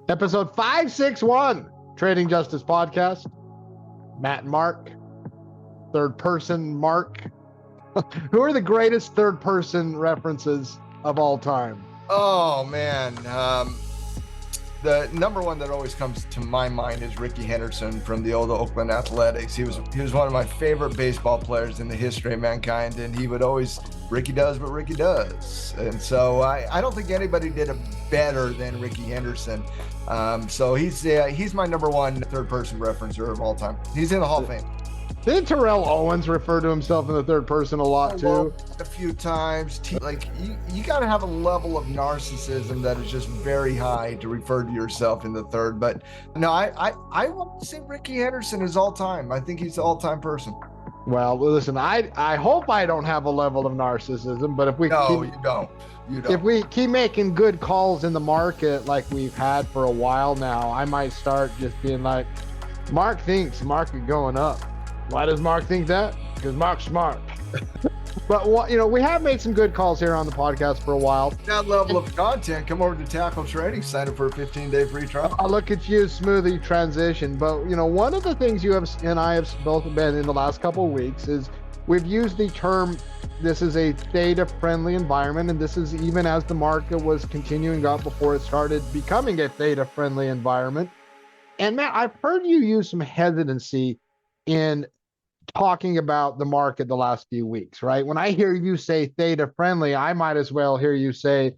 Episode 561, Trading Justice Podcast. Matt and Mark, third person Mark. Who are the greatest third person references of all time? Oh, man. The number one that always comes to my mind is Ricky Henderson from the old Oakland Athletics. He was one of my favorite baseball players in the history of mankind, and he would always, Ricky does what Ricky does. And so I don't think anybody did it better than Ricky Henderson. So he's my number one third person referencer of all time. He's in the Hall of Fame. Didn't Terrell Owens refer to himself in the third person a lot too? A few times. Like you got to have a level of narcissism that is just very high to refer to yourself in the third. But no, I won't say Ricky Henderson is all time. I think he's the all time person. Well, listen, I hope I don't have a level of narcissism, but if we you don't. If we keep making good calls in the market like we've had for a while now, I might start just being like, Mark thinks market going up. Why does Mark think that? Because Mark's smart. But we have made some good calls here on the podcast for a while. That level of content, come over to Tackle Trading, sign up for a 15-day free trial. I'll look at you, smoothly transition. But one of the things you have and I have both been in the last couple of weeks is we've used the term, this is a theta-friendly environment, and this is even as the market was continuing up before it started becoming a theta-friendly environment. And Matt, I've heard you use some hesitancy in talking about the market the last few weeks, right? When I hear you say theta friendly, I might as well hear you say,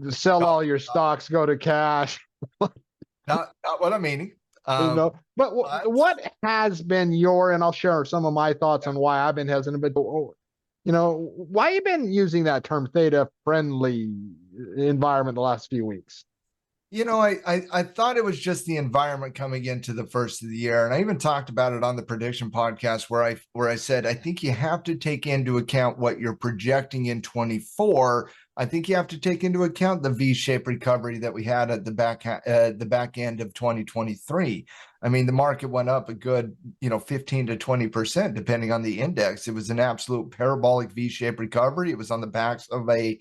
sell all your stocks, go to cash. Not what I'm meaning. But what has been and I'll share some of my thoughts on why I've been hesitant, but why you been using that term theta friendly environment the last few weeks? I thought it was just the environment coming into the first of the year. And I even talked about it on the prediction podcast where I said, I think you have to take into account what you're projecting in 24. I think you have to take into account the V-shaped recovery that we had at the back end of 2023. I mean, the market went up a good, 15 to 20%, depending on the index. It was an absolute parabolic V-shaped recovery. It was on the backs of a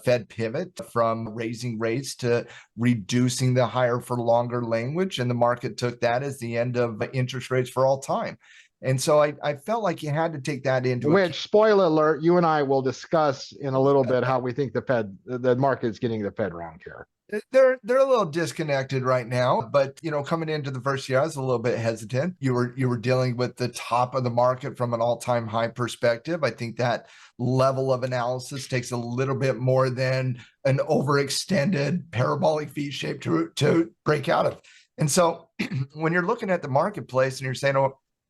Fed pivot from raising rates to reducing the higher for longer language. And the market took that as the end of interest rates for all time. And so I felt like you had to take that into account. Which, spoiler alert, you and I will discuss in a little bit how we think the market is getting the Fed round here. They're a little disconnected right now, but coming into the first year, I was a little bit hesitant. You were dealing with the top of the market from an all-time high perspective. I think that level of analysis takes a little bit more than an overextended parabolic V-shape to break out of. And so when you're looking at the marketplace and you're saying,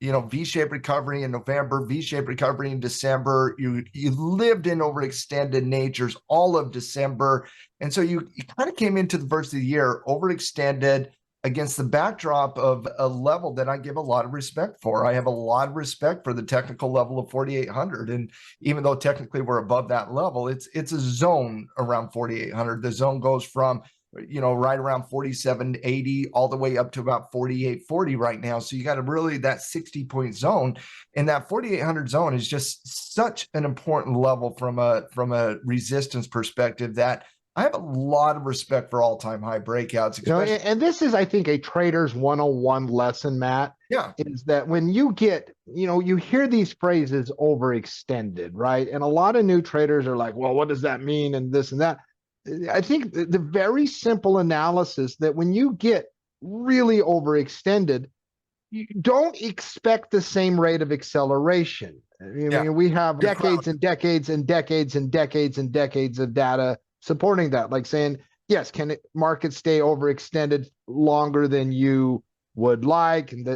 V-shaped recovery in November, V-shaped recovery in December. You lived in overextended natures all of December. And so you kind of came into the first of the year overextended against the backdrop of a level that I give a lot of respect for. I have a lot of respect for the technical level of 4,800. And even though technically we're above that level, it's a zone around 4,800. The zone goes from right around 47.80 all the way up to about 48.40 right now. So you got that 60-point zone, and that 4,800 zone is just such an important level from a resistance perspective that I have a lot of respect for all-time high breakouts. And this is, I think, a trader's 101 lesson, Matt. Yeah. Is that when you get, you hear these phrases overextended, right? And a lot of new traders are like, well, what does that mean? And this and that. I think the very simple analysis that when you get really overextended, you don't expect the same rate of acceleration. We have decades and decades and decades and decades and decades of data supporting that, like saying, yes, can markets stay overextended longer than you would like? And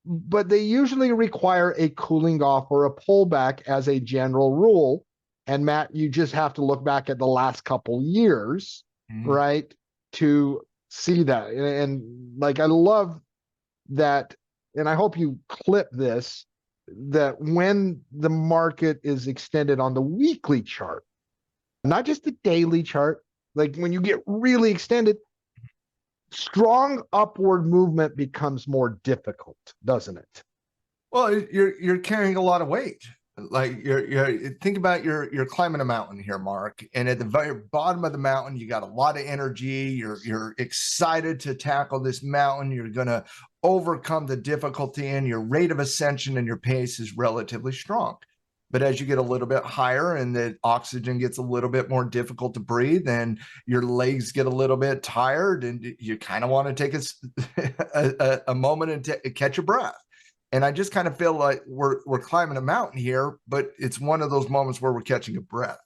but they usually require a cooling off or a pullback as a general rule. And Matt, you just have to look back at the last couple years, right, to see that. And I love that, and I hope you clip this, that when the market is extended on the weekly chart, not just the daily chart, like when you get really extended, strong upward movement becomes more difficult, doesn't it? Well, you're carrying a lot of weight. Like you're think about you're climbing a mountain here, Mark, and at the very bottom of the mountain you got a lot of energy. You're excited to tackle this mountain. You're going to overcome the difficulty, and your rate of ascension and your pace is relatively strong. But as you get a little bit higher and the oxygen gets a little bit more difficult to breathe, and your legs get a little bit tired, and you kind of want to take a moment and catch your breath. And I just kind of feel like we're climbing a mountain here, but it's one of those moments where we're catching a breath.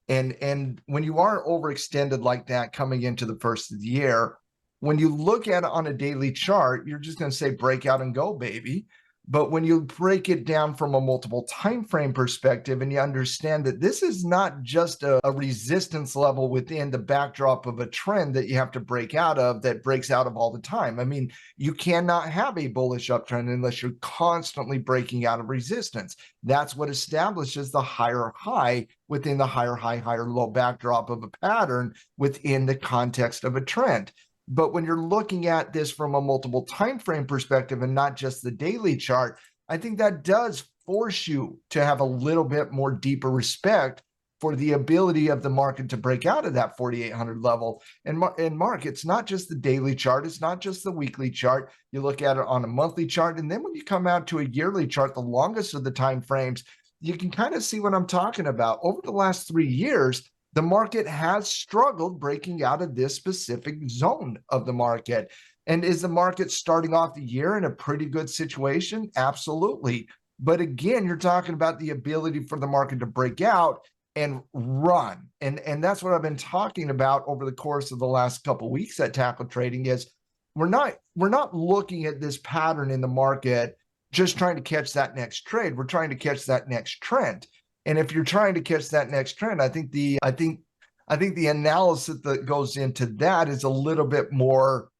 And when you are overextended like that coming into the first of the year, when you look at it on a daily chart, you're just going to say break out and go, baby. But when you break it down from a multiple time frame perspective, and you understand that this is not just a resistance level within the backdrop of a trend that you have to break out of, that breaks out of all the time. I mean, you cannot have a bullish uptrend unless you're constantly breaking out of resistance. That's what establishes the higher high within the higher high, higher low backdrop of a pattern within the context of a trend. But when you're looking at this from a multiple time frame perspective and not just the daily chart, I think that does force you to have a little bit more deeper respect for the ability of the market to break out of that 4,800 level. And Mark, it's not just the daily chart. It's not just the weekly chart. You look at it on a monthly chart. And then when you come out to a yearly chart, the longest of the time frames, you can kind of see what I'm talking about. Over the last 3 years, the market has struggled breaking out of this specific zone of the market. And is the market starting off the year in a pretty good situation? Absolutely. But again, you're talking about the ability for the market to break out and run. And that's what I've been talking about over the course of the last couple of weeks at Tackle Trading is we're not looking at this pattern in the market just trying to catch that next trade. We're trying to catch that next trend. And if you're trying to catch that next trend, I think the analysis that goes into that is a little bit more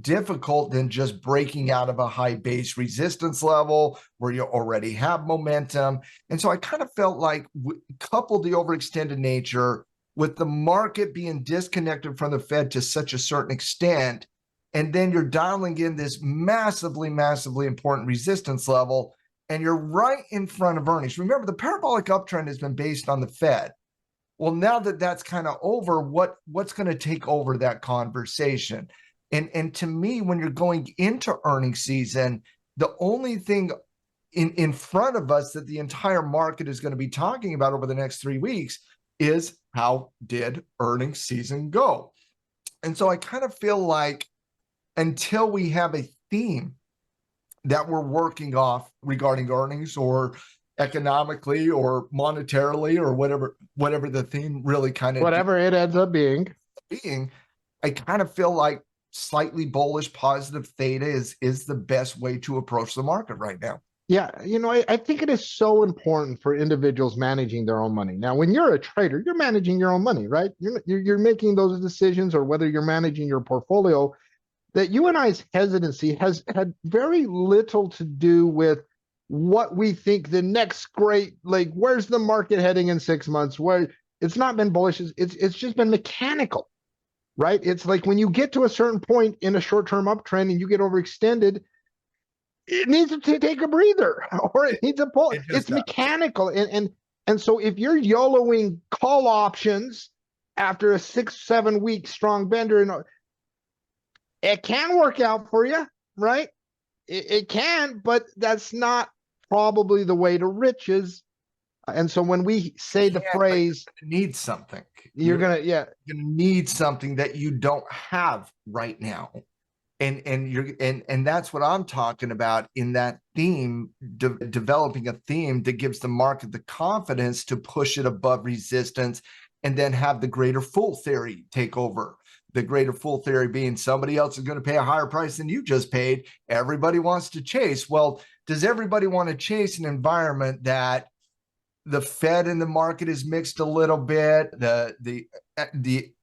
difficult than just breaking out of a high base resistance level where you already have momentum. And so I kind of felt like coupled the overextended nature with the market being disconnected from the Fed to such a certain extent, and then you're dialing in this massively, massively important resistance level, and you're right in front of earnings. Remember, the parabolic uptrend has been based on the Fed. Well, now that that's kind of over, what's going to take over that conversation? And to me, when you're going into earnings season, the only thing in front of us that the entire market is going to be talking about over the next 3 weeks is how did earnings season go? And so I kind of feel like until we have a theme that we're working off regarding earnings or economically or monetarily or whatever the theme really kind of whatever it ends up being, I kind of feel like slightly bullish positive theta is the best way to approach the market right now. Yeah, I think it is so important for individuals managing their own money. Now, when you're a trader, you're managing your own money, right? You're making those decisions, or whether you're managing your portfolio. That you and I's hesitancy has had very little to do with what we think the next great, like, where's the market heading in 6 months? Where it's not been bullish, it's just been mechanical, right? It's like when you get to a certain point in a short-term uptrend and you get overextended, it needs to take a breather or it needs a pull. It's mechanical. And so if you're YOLOing call options after a 6-7 week strong bender, it can work out for you, right? It can, but that's not probably the way to riches. And so when we say the phrase, need something, you're gonna need something that you don't have right now. And that's what I'm talking about in that theme, developing a theme that gives the market the confidence to push it above resistance and then have the greater fool theory take over. The greater fool theory being somebody else is going to pay a higher price than you just paid. Everybody wants to chase. Well, does everybody want to chase an environment that the Fed and the market is mixed a little bit? The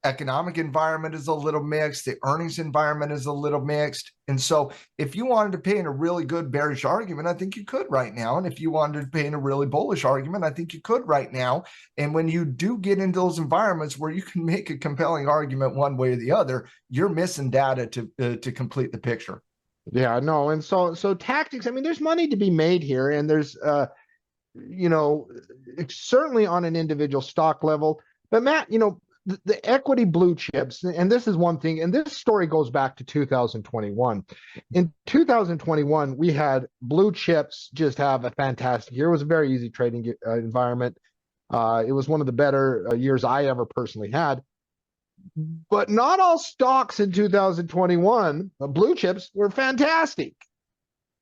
economic environment is a little mixed. The earnings environment is a little mixed. And so if you wanted to paint a really good bearish argument, I think you could right now. And if you wanted to paint a really bullish argument, I think you could right now. And when you do get into those environments where you can make a compelling argument one way or the other, you're missing data to complete the picture. Yeah, no. And so tactics, I mean, there's money to be made here, and there's you know, certainly on an individual stock level. But Matt, the equity blue chips, and this is one thing, and this story goes back to 2021. In 2021, we had blue chips just have a fantastic year. It was a very easy trading environment. It was one of the better years I ever personally had. But not all stocks in 2021, blue chips, were fantastic.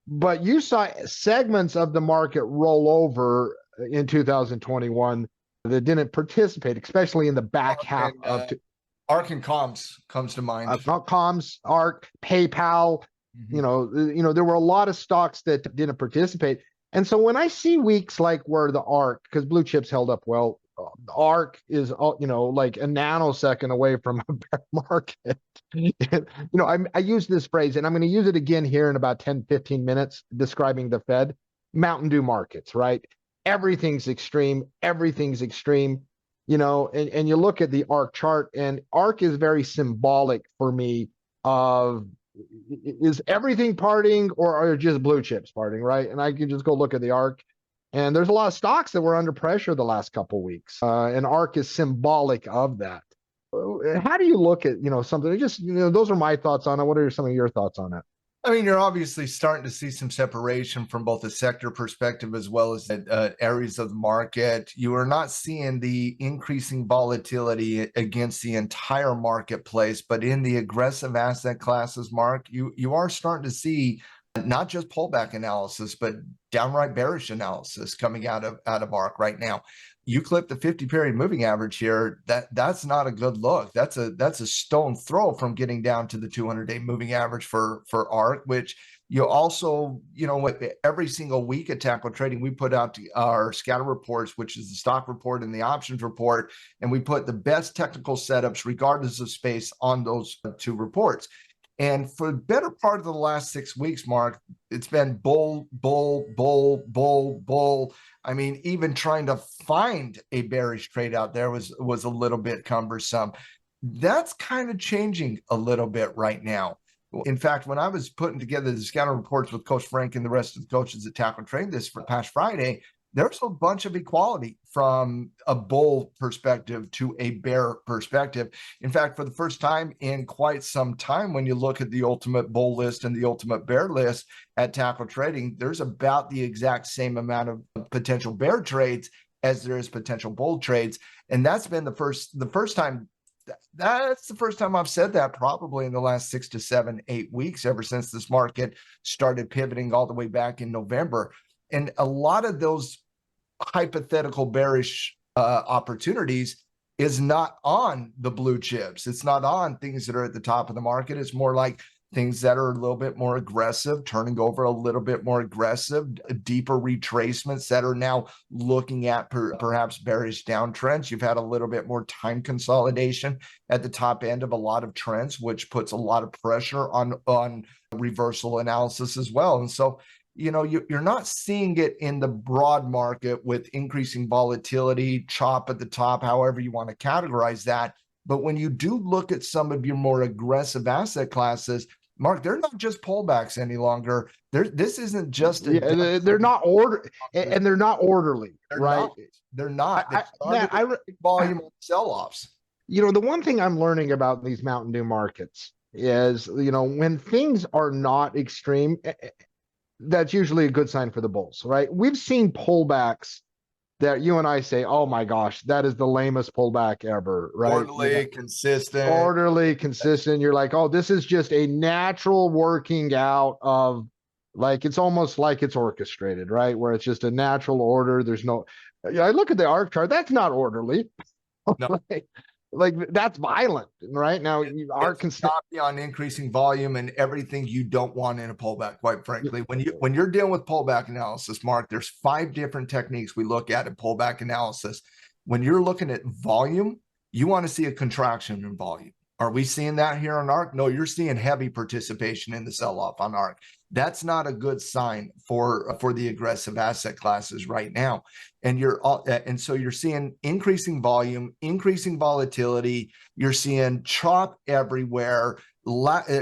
But you saw segments of the market roll over in 2021 that didn't participate, especially in the back half of ARK and comms comes to mind. Comms, ARK, PayPal. There were a lot of stocks that didn't participate. And so when I see weeks like where the ARK, because blue chips held up well, ARK is like a nanosecond away from a bear market. I use this phrase, and I'm going to use it again here in about 10-15 minutes describing the Fed. Mountain Dew markets, right? Everything's extreme. Everything's extreme. And you look at the ARK chart, and ARK is very symbolic for me of, is everything partying or are just blue chips partying, right? And I can just go look at the ARK. And there's a lot of stocks that were under pressure the last couple of weeks. And ARK is symbolic of that. How do you look at, something? Just, those are my thoughts on it. What are some of your thoughts on it? I mean, you're obviously starting to see some separation from both a sector perspective as well as areas of the market. You are not seeing the increasing volatility against the entire marketplace, but in the aggressive asset classes, Mark, you are starting to see not just pullback analysis, but downright bearish analysis coming out of ARK right now. You clip the 50-period moving average here, that's not a good look. That's a stone throw from getting down to the 200-day moving average for ARK, which you also, every single week at Tackle Trading, we put out our scatter reports, which is the stock report and the options report, and we put the best technical setups, regardless of space, on those two reports. And for the better part of the last 6 weeks, Mark, it's been bull, bull, bull, bull, bull. I mean, even trying to find a bearish trade out there was a little bit cumbersome. That's kind of changing a little bit right now. In fact, when I was putting together the scatter reports with Coach Frank and the rest of the coaches at Tackle Trading this past Friday, there's a bunch of equality from a bull perspective to a bear perspective. In fact, for the first time in quite some time, when you look at the ultimate bull list and the ultimate bear list at Tackle Trading, there's about the exact same amount of potential bear trades as there is potential bull trades. And that's been the first time. That's the first time I've said that probably in the last 6 to 7, 8 weeks, ever since this market started pivoting all the way back in November. And a lot of those hypothetical bearish opportunities is not on the blue chips. It's not on things that are at the top of the market. It's more like things that are a little bit more aggressive, turning over a little bit more aggressive, deeper retracements that are now looking at perhaps bearish downtrends. You've had a little bit more time consolidation at the top end of a lot of trends, which puts a lot of pressure on reversal analysis as well. And so, you're not seeing it in the broad market with increasing volatility, chop at the top, however you want to categorize that. But when you do look at some of your more aggressive asset classes, Mark, they're not just pullbacks any longer. This isn't just they're not and they're not orderly, right? They're not. Volume sell-offs. The one thing I'm learning about these Mountain Dew markets is, when things are not extreme, that's usually a good sign for the bulls, right? We've seen pullbacks that you and I say, oh my gosh, that is the lamest pullback ever, right? Orderly, consistent. You're like, oh, this is just a natural working out of, like, it's almost like it's orchestrated, right? Where it's just a natural order. There's no, I look at the ARK chart, that's not orderly. No. Like that's violent, right? Now ARK can stop you on increasing volume and everything you don't want in a pullback, quite frankly. When you're dealing with pullback analysis, Mark, there's 5 different techniques we look at in pullback analysis. When you're looking at volume, you want to see a contraction in volume. Are we seeing that here on ARK? No, you're seeing heavy participation in the sell-off on ARK. That's not a good sign for the aggressive asset classes right now. And so you're seeing increasing volume, increasing volatility. You're seeing chop everywhere,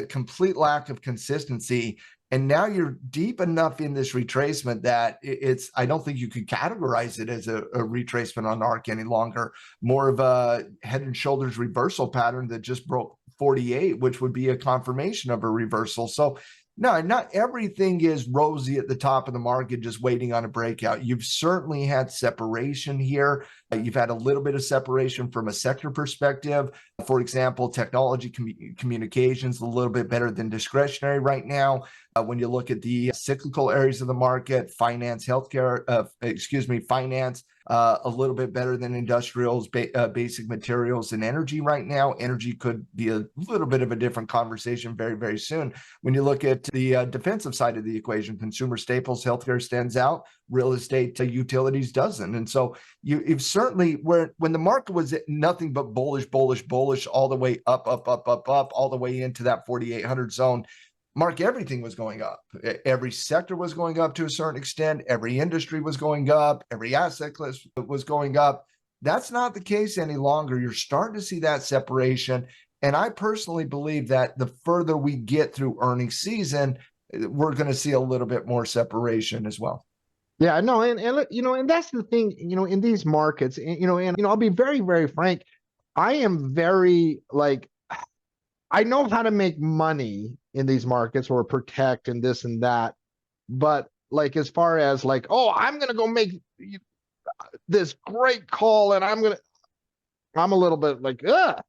complete lack of consistency. And now you're deep enough in this retracement that it's, I don't think you could categorize it as a retracement on ARK any longer, more of a head and shoulders reversal pattern that just broke 48, which would be a confirmation of a reversal. So no, not everything is rosy at the top of the market, just waiting on a breakout. You've certainly had separation here. You've had a little bit of separation from a sector perspective. For example, technology communications, a little bit better than discretionary right now. When you look at the cyclical areas of the market, finance, healthcare, finance, a little bit better than industrials, basic materials, and energy right now. Energy could be a little bit of a different conversation very, very soon. When you look at the defensive side of the equation, consumer staples, healthcare stands out, real estate, utilities doesn't. And so you've certainly, when the market was at nothing but bullish, all the way up, all the way into that 4,800 zone, Mark, everything was going up. Every sector was going up to a certain extent. Every industry was going up. Every asset class was going up. That's not the case any longer. You're starting to see that separation. And I personally believe that the further we get through earnings season, we're going to see a little bit more separation as well. Yeah, no, and that's the thing, in these markets, and I'll be very, very frank. I am very I know how to make money in these markets or protect and this and that. But as far as oh, I'm going to go make this great call and I'm a little bit ugh,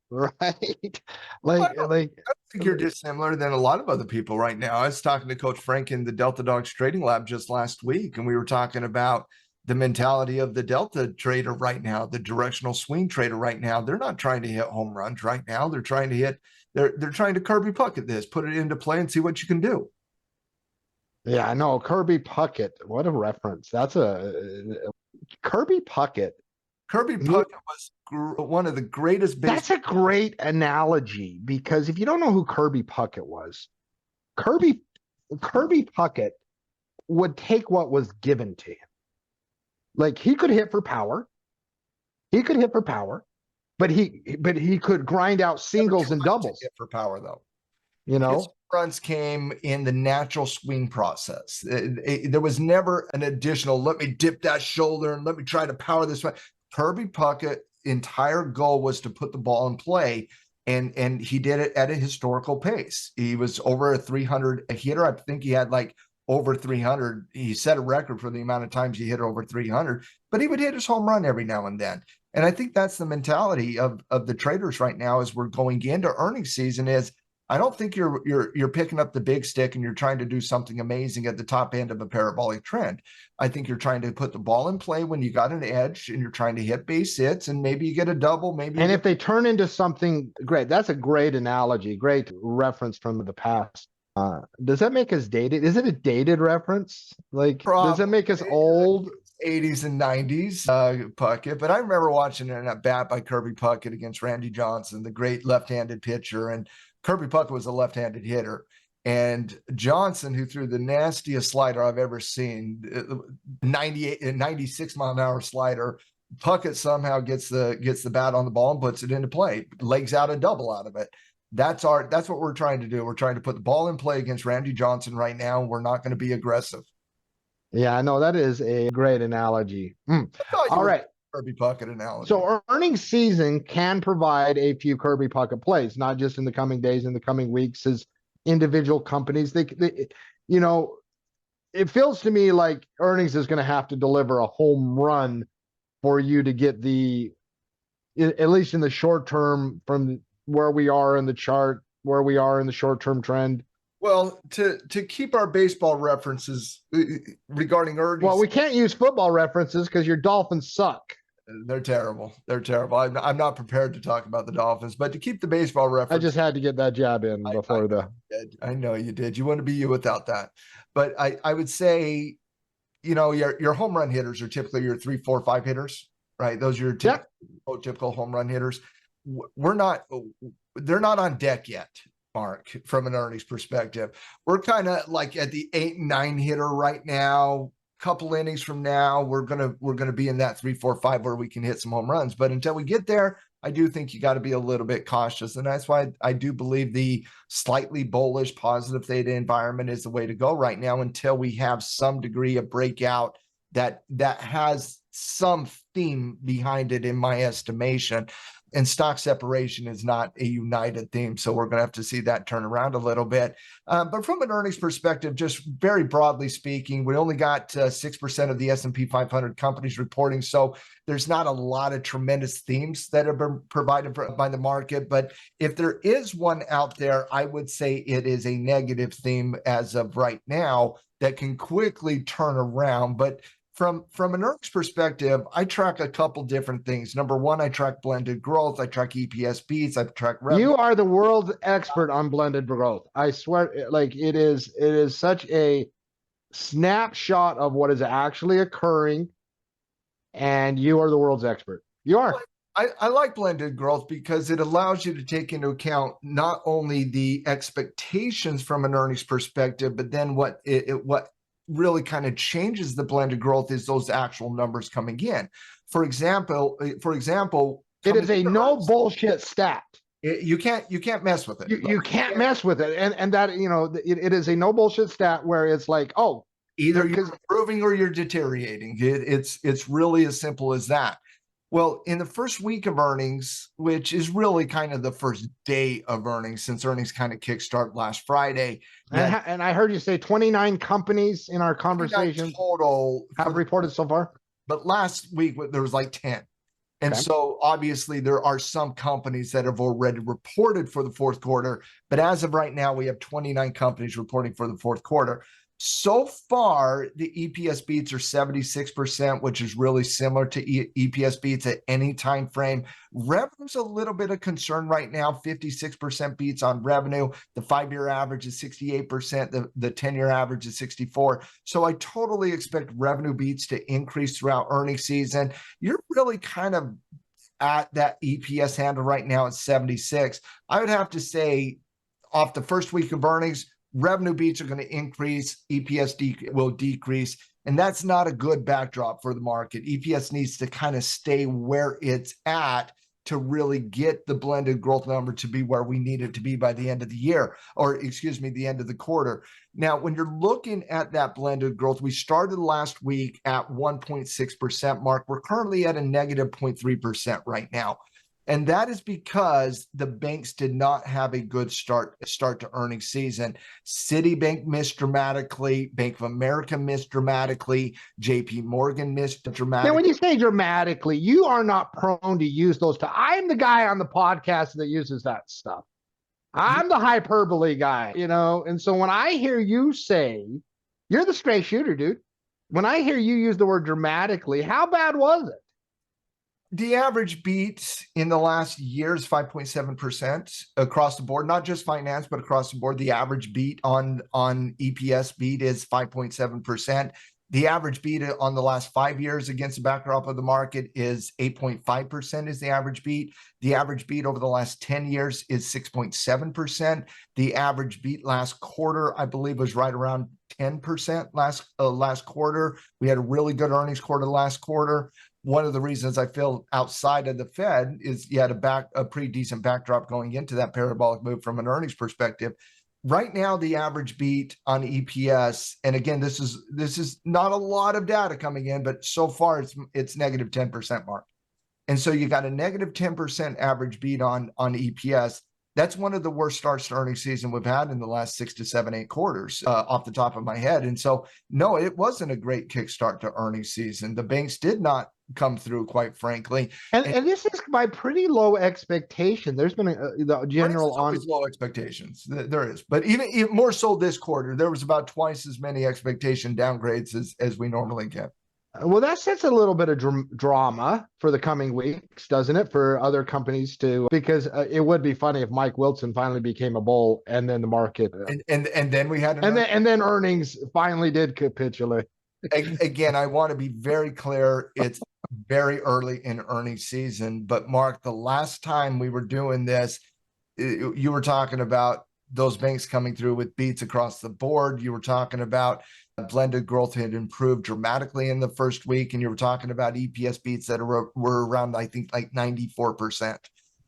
right? I think you're dissimilar than a lot of other people right now. I was talking to Coach Frank in the Delta Dogs Trading Lab just last week, and we were talking about the mentality of the Delta trader right now, the directional swing trader right now. They're not trying to hit home runs right now. They're trying to they're trying to Kirby Puckett this, put it into play and see what you can do. Yeah, I know. Kirby Puckett. What a reference. That's Kirby Puckett. Kirby Puckett was one of the greatest. That's a great analogy, because if you don't know who Kirby Puckett was, Kirby Puckett would take what was given to him. He could hit for power. But he could grind out singles and doubles. Hit for power, though. His runs came in the natural swing process. There was never an additional, let me dip that shoulder and let me try to power this way. Kirby Puckett's entire goal was to put the ball in play, and he did it at a historical pace. He was over a 300 hitter. I think he had over 300. He set a record for the amount of times he hit over 300, but he would hit his home run every now and then. And I think that's the mentality of the traders right now as we're going into earnings season. Is I don't think you're picking up the big stick and you're trying to do something amazing at the top end of a parabolic trend. I think you're trying to put the ball in play when you got an edge and you're trying to hit base hits, and maybe you get a double, and if they turn into something great. That's a great analogy, great reference from the past. Does that make us dated? Is it a dated reference? Does it make us old? 80s and 90s Puckett, but I remember watching an at bat by Kirby Puckett against Randy Johnson, the great left-handed pitcher, and Kirby Puckett was a left-handed hitter, and Johnson, who threw the nastiest slider I've ever seen, 96 mile an hour slider. Puckett somehow gets the bat on the ball and puts it into play, legs out a double out of it. That's what we're trying to do. We're trying to put the ball in play against Randy Johnson right now. We're not going to be aggressive. Yeah, I know, that is a great analogy. All right. Kirby Puckett analogy. So earnings season can provide a few Kirby Puckett plays, not just in the coming days, in the coming weeks, as individual companies. They it feels to me like earnings is going to have to deliver a home run for you to get at least in the short term, from where we are in the chart, where we are in the short-term trend. Well, to keep our baseball references regarding earnings. Well, we can't use football references because your Dolphins suck. They're terrible. They're terrible. I'm not prepared to talk about the Dolphins, but to keep the baseball reference. I just had to get that jab in before I know you did. You wouldn't be you without that. But I would say, your home run hitters are typically your 3, 4, 5 hitters, right? Those are your typical home run hitters. They're not on deck yet, Mark, from an earnings perspective. We're kind of at the 8 and 9 hitter right now. Couple innings from now, we're gonna be in that 3, 4, 5 where we can hit some home runs. But until we get there, I do think you got to be a little bit cautious. And that's why I do believe the slightly bullish positive theta environment is the way to go right now until we have some degree of breakout that has some theme behind it, in my estimation. And stock separation is not a united theme. So we're going to have to see that turn around a little bit. But from an earnings perspective, just very broadly speaking, we only got 6% of the S&P 500 companies reporting. So there's not a lot of tremendous themes that have been provided by the market. But if there is one out there, I would say it is a negative theme as of right now that can quickly turn around. But from an earnings perspective, I track a couple different things. Number one, I track blended growth. I track EPS beats. I track revenue. You are the world's expert on blended growth. I swear, like it is such a snapshot of what is actually occurring, and you are the world's expert. You are. I like blended growth because it allows you to take into account not only the expectations from an earnings perspective, but then what really kind of changes the blended growth is those actual numbers coming in. For example, it is a no bullshit stat. You can't mess with it. You can't mess with it, and that it is a no bullshit stat where it's like, oh, either you're improving or you're deteriorating. It's really as simple as that. Well, in the first week of earnings, which is really kind of the first day of earnings, since earnings kind of kickstart last Friday. And I heard you say 29 companies in our conversation total have reported so far. But last week there was like 10. And so obviously there are some companies that have already reported for the fourth quarter. But as of right now, we have 29 companies reporting for the fourth quarter. So far, the EPS beats are 76%, which is really similar to EPS beats at any time frame. Revenue's a little bit of concern right now, 56% beats on revenue. The 5-year average is 68%. The 10-year average is 64%. So I totally expect revenue beats to increase throughout earnings season. You're really kind of at that EPS handle right now at 76. I would have to say off the first week of earnings, revenue beats are going to increase, EPS will decrease, and that's not a good backdrop for the market. EPS needs to kind of stay where it's at to really get the blended growth number to be where we need it to be by the end of the year, or excuse me, the end of the quarter. Now, when you're looking at that blended growth, we started last week at 1.6% mark. We're currently at a negative 0.3% right now. And that is because the banks did not have a good start to earnings season. Citibank missed dramatically. Bank of America missed dramatically. JP Morgan missed dramatically. Now, when you say dramatically, you are not prone to use those. I'm the guy on the podcast that uses that stuff. I'm the hyperbole guy, And so when I hear you say, you're the straight shooter, dude. When I hear you use the word dramatically, how bad was it? The average beat in the last year is 5.7% across the board, not just finance, but across the board. The average beat on EPS beat is 5.7%. The average beat on the last 5 years against the backdrop of the market is 8.5% is the average beat. The average beat over the last 10 years is 6.7%. The average beat last quarter, I believe, was right around 10% last quarter. We had a really good earnings quarter last quarter. One of the reasons I feel outside of the Fed is you had a pretty decent backdrop going into that parabolic move from an earnings perspective. Right now, the average beat on EPS, and again, this is not a lot of data coming in, but so far it's negative 10% mark. And so you got a negative 10% average beat on EPS. That's one of the worst starts to earnings season we've had in the last 6 to 7, 8 quarters off the top of my head. And so, no, it wasn't a great kickstart to earnings season. The banks did not come through, quite frankly. And this is by pretty low expectation. There's been the general always low expectations. There is, but even more so this quarter, there was about twice as many expectation downgrades as we normally get. Well, that sets a little bit of drama for the coming weeks, doesn't it? For other companies because it would be funny if Mike Wilson finally became a bull, and then the market, and then we had, and then earnings finally did capitulate. Again, I want to be very clear. It's very early in earnings season, but Mark, the last time we were doing this, you were talking about those banks coming through with beats across the board. You were talking about blended growth had improved dramatically in the first week, and you were talking about EPS beats that were around, I think, like 94%.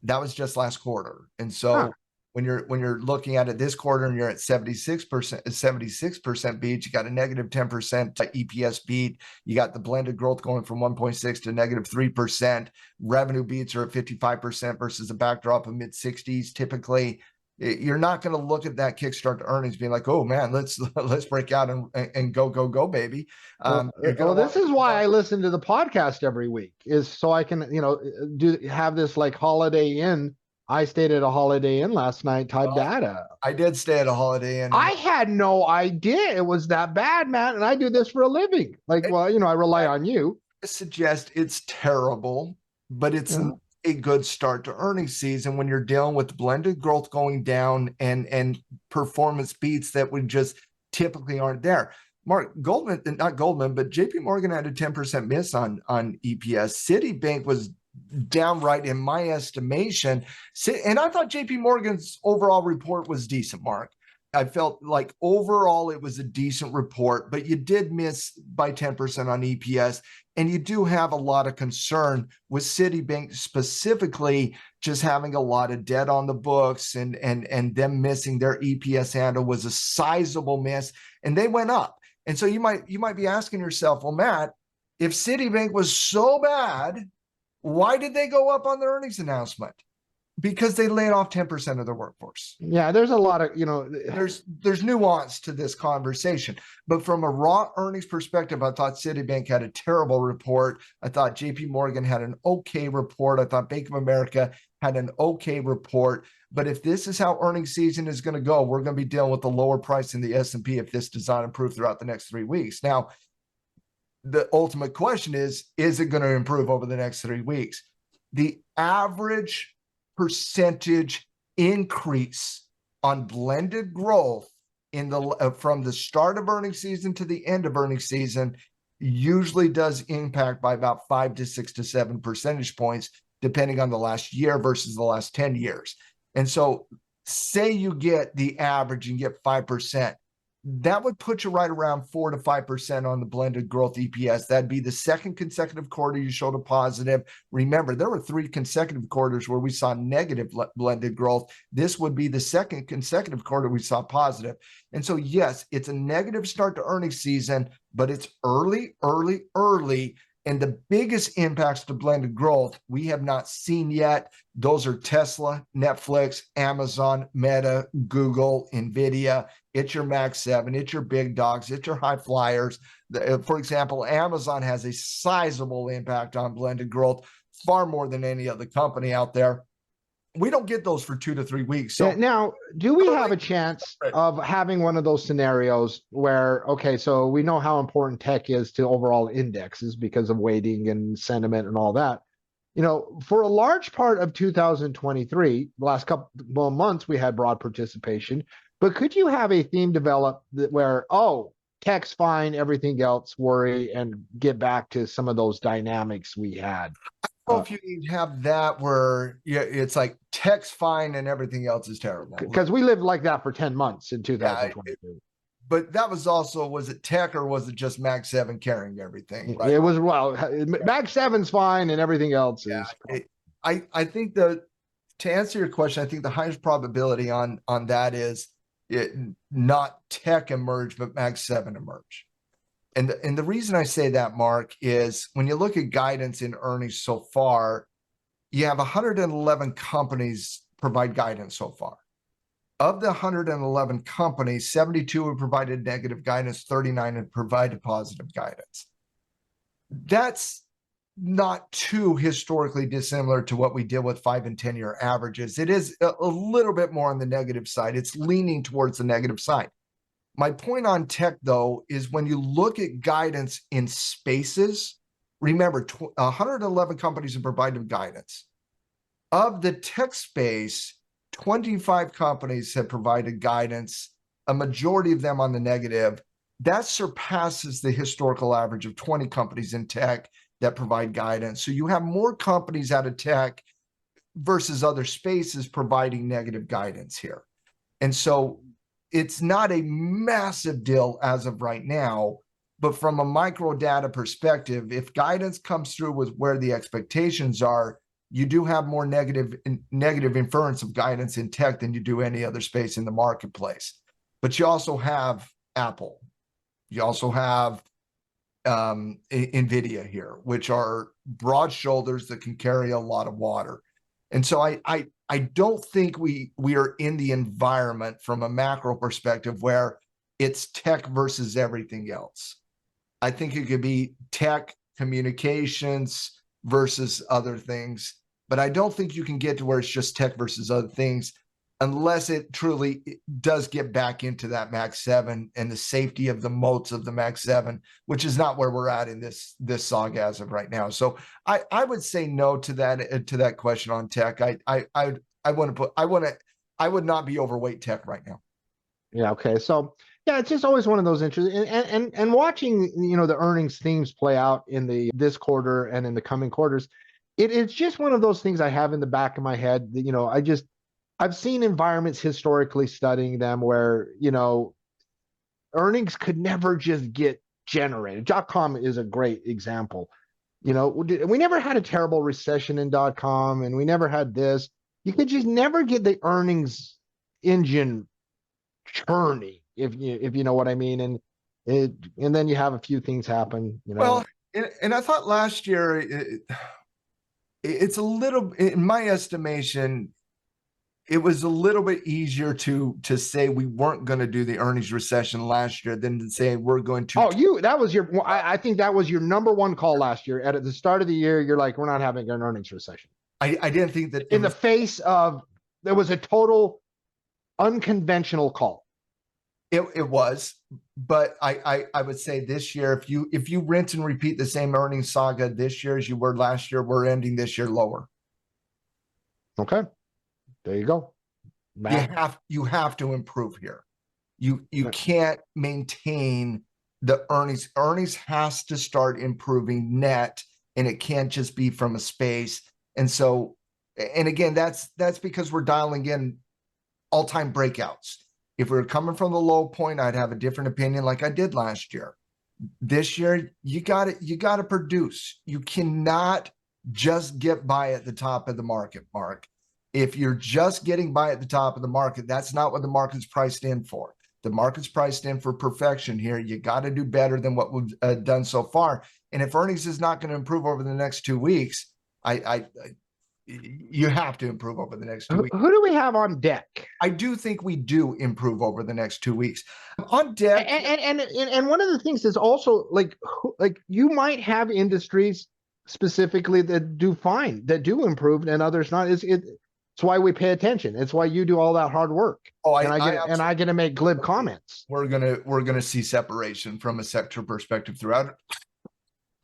That was just last quarter. And Huh. so when you're looking at it this quarter and you're at 76% beat, you got a negative 10% EPS beat. You got the blended growth going from 1.6 to negative 3%. Revenue beats are at 55% versus a backdrop of mid-60s. Typically, you're not going to look at that kickstart to earnings being like, oh man, let's break out and go, baby. Well, this is why I listen to the podcast every week, is so I can, have this like Holiday Inn. I stayed at a Holiday Inn last night type data. I did stay at a Holiday Inn. I had no idea it was that bad, man. And I do this for a living. Like, well, I rely on you. I suggest it's terrible, but it's a good start to earnings season when you're dealing with blended growth going down and performance beats that would just typically aren't there. Mark, not Goldman, but JP Morgan had a 10% miss on EPS. Citibank was downright in my estimation. And I thought JP Morgan's overall report was decent, Mark. I felt like overall it was a decent report, but you did miss by 10% on EPS. And you do have a lot of concern with Citibank specifically just having a lot of debt on the books and them missing their EPS handle was a sizable miss, and they went up. And so you might be asking yourself, well, Matt, if Citibank was so bad, why did they go up on their earnings announcement? Because they laid off 10% of their workforce. Yeah, there's a lot of, there's nuance to this conversation. But from a raw earnings perspective, I thought Citibank had a terrible report. I thought JP Morgan had an okay report. I thought Bank of America had an okay report. But if this is how earnings season is going to go, we're going to be dealing with the lower price in the S&P if this does not improve throughout the next 3 weeks. Now, the ultimate question is it going to improve over the next 3 weeks? The average percentage increase on blended growth in the from the start of earnings season to the end of earnings season usually does impact by about 5 to 6 to 7 percentage points, depending on the last year versus the last 10 years. And so say you get the average and get 5%. That would put you right around 4 to 5% on the blended growth EPS. That'd be the second consecutive quarter you showed a positive. Remember, there were 3 consecutive quarters where we saw negative blended growth. This would be the second consecutive quarter we saw positive. And so, yes, it's a negative start to earnings season, but it's early. And the biggest impacts to blended growth we have not seen yet. Those are Tesla, Netflix, Amazon, Meta, Google, NVIDIA. It's your Max 7, it's your big dogs, it's your high flyers. For example, Amazon has a sizable impact on blended growth, far more than any other company out there. We don't get those for 2 to 3 weeks. So now, do we have a chance of having one of those scenarios where, okay, so we know how important tech is to overall indexes because of weighting and sentiment and all that. For a large part of 2023, the last couple of months, we had broad participation. But could you have a theme develop where, tech's fine, everything else worry, and get back to some of those dynamics we had? I don't know if you need to have that where it's like tech's fine and everything else is terrible. Because we lived like that for 10 months in 2022. But that was also, was it tech or was it just Mag 7 carrying everything? Right? It was, Mag 7's fine and everything else is. I think to answer your question, I think the highest probability on that is not tech emerge, but Mag 7 emerge. And the reason I say that, Mark, is when you look at guidance in earnings so far, you have 111 companies provide guidance so far. Of the 111 companies, 72 have provided negative guidance, 39 have provided positive guidance. That's not too historically dissimilar to what we did with 5 and 10-year averages. It is a little bit more on the negative side. It's leaning towards the negative side. My point on tech, though, is when you look at guidance in spaces, remember 111 companies have provided guidance. Of the tech space, 25 companies have provided guidance, a majority of them on the negative. That surpasses the historical average of 20 companies in tech that provide guidance. So you have more companies out of tech versus other spaces providing negative guidance here. And so it's not a massive deal as of right now, but from a micro data perspective, if guidance comes through with where the expectations are, you do have more negative inference of guidance in tech than you do any other space in the marketplace. But you also have Apple. You also have NVIDIA here, which are broad shoulders that can carry a lot of water. And so I don't think we are in the environment from a macro perspective where it's tech versus everything else. I think it could be tech, communications versus other things, but I don't think you can get to where it's just tech versus other things unless it truly does get back into that Max 7 and the safety of the moats of the Max 7, which is not where we're at in this saga as of right now. So I would say no to that question on tech. I would not be overweight tech right now. Yeah. Okay. So yeah, it's just always one of those interesting and watching, the earnings themes play out in this quarter and in the coming quarters. It's just one of those things I have in the back of my head that, I've seen environments historically studying them where, earnings could never just get generated. .com is a great example. We never had a terrible recession in .com, and we never had this. You could just never get the earnings engine churning, if you know what I mean. And then you have a few things happen. Well, and I thought last year it's a little, in my estimation, it was a little bit easier to say we weren't going to do the earnings recession last year than to say we're going to. I think that was your number one call last year. At the start of the year, you're like, we're not having an earnings recession. I didn't think that in the face of, there was a total unconventional call. It was, but I would say this year, if you rinse and repeat the same earnings saga this year as you were last year, we're ending this year lower. Okay. There you go. You have to improve here. You can't maintain the earnings. Earnings has to start improving net, and it can't just be from a space. And so, and again, that's because we're dialing in all-time breakouts. If we were coming from the low point, I'd have a different opinion like I did last year. This year, you got to produce. You cannot just get by at the top of the market, Mark. If you're just getting by at the top of the market, that's not what the market's priced in for. The market's priced in for perfection here. You got to do better than what we've done so far. And if earnings is not going to improve over the next 2 weeks, you have to improve over the next 2 weeks. Who do we have on deck? I do think we do improve over the next 2 weeks on deck. And one of the things is also like you might have industries specifically that do fine, that do improve, and others not. It's why we pay attention. It's why you do all that hard work. I get to make glib comments. We're gonna see separation from a sector perspective throughout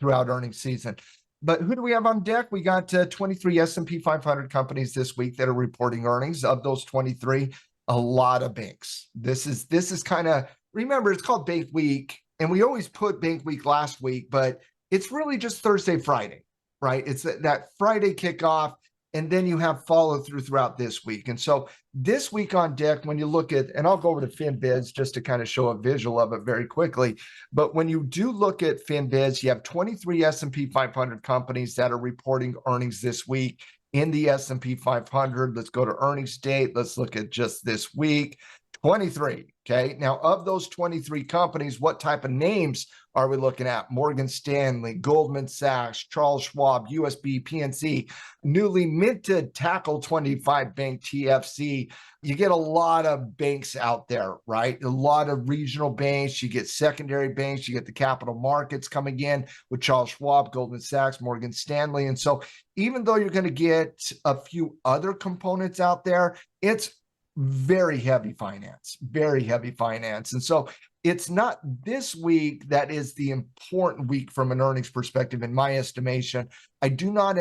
earnings season. But who do we have on deck? We got 23 S&P 500 companies this week that are reporting earnings. Of those 23, a lot of banks. This is kind of, remember, it's called Bank Week, and we always put Bank Week last week, but it's really just Thursday, Friday, right? It's that Friday kickoff, and then you have follow through throughout this week. And so this week on deck, when you look at, and I'll go over to FinBiz just to kind of show a visual of it very quickly. But when you do look at FinBiz, you have 23 S&P 500 companies that are reporting earnings this week in the S&P 500. Let's go to earnings date. Let's look at just this week. 23. Okay. Now, of those 23 companies, what type of names are we looking at? Morgan Stanley, Goldman Sachs, Charles Schwab, USB, PNC, newly minted Tackle 25 Bank, TFC. You get a lot of banks out there, right? A lot of regional banks. You get secondary banks. You get the capital markets coming in with Charles Schwab, Goldman Sachs, Morgan Stanley. And so even though you're going to get a few other components out there, it's very heavy finance. And so it's not this week that is the important week from an earnings perspective, in my estimation. I do not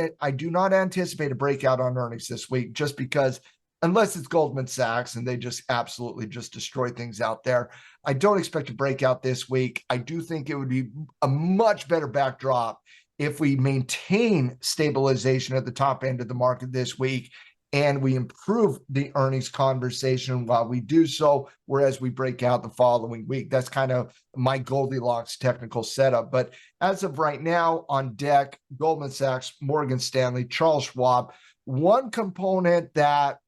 anticipate a breakout on earnings this week, just because unless it's Goldman Sachs and they just absolutely just destroy things out there, I don't expect a breakout this week. I do think it would be a much better backdrop if we maintain stabilization at the top end of the market this week and we improve the earnings conversation while we do so, whereas we break out the following week. That's kind of my Goldilocks technical setup. But as of right now, on deck, Goldman Sachs, Morgan Stanley, Charles Schwab. One component that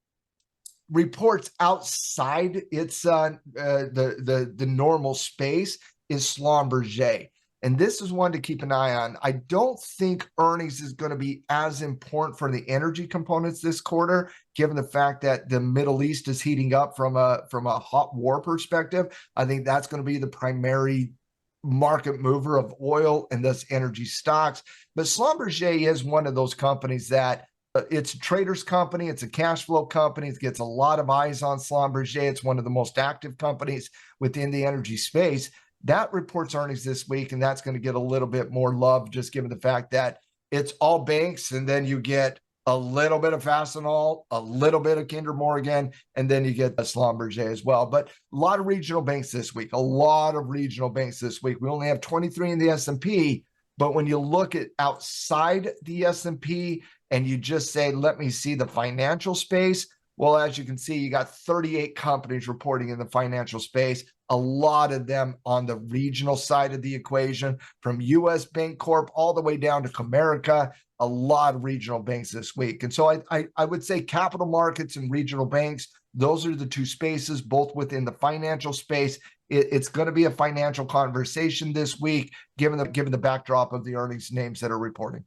reports outside its the normal space is Schlumberger. And this is one to keep an eye on. I don't think earnings is going to be as important for the energy components this quarter, given the fact that the Middle East is heating up from a hot war perspective. I think that's going to be the primary market mover of oil and thus energy stocks. But Schlumberger is one of those companies that it's a trader's company. It's a cash flow company. It gets a lot of eyes on Schlumberger. It's one of the most active companies within the energy space. That reports earnings this week, and that's going to get a little bit more love, just given the fact that it's all banks, and then you get a little bit of Fastenal, a little bit of Kinder Morgan, and then you get the Schlumberger as well. But a lot of regional banks this week, We only have 23 in the S&P, but when you look at outside the S&P and you just say, let me see the financial space, well, as you can see, you got 38 companies reporting in the financial space, a lot of them on the regional side of the equation, from U.S. Bancorp all the way down to Comerica, a lot of regional banks this week. And so I would say capital markets and regional banks, those are the two spaces, both within the financial space. It's going to be a financial conversation this week, given the backdrop of the earnings names that are reporting.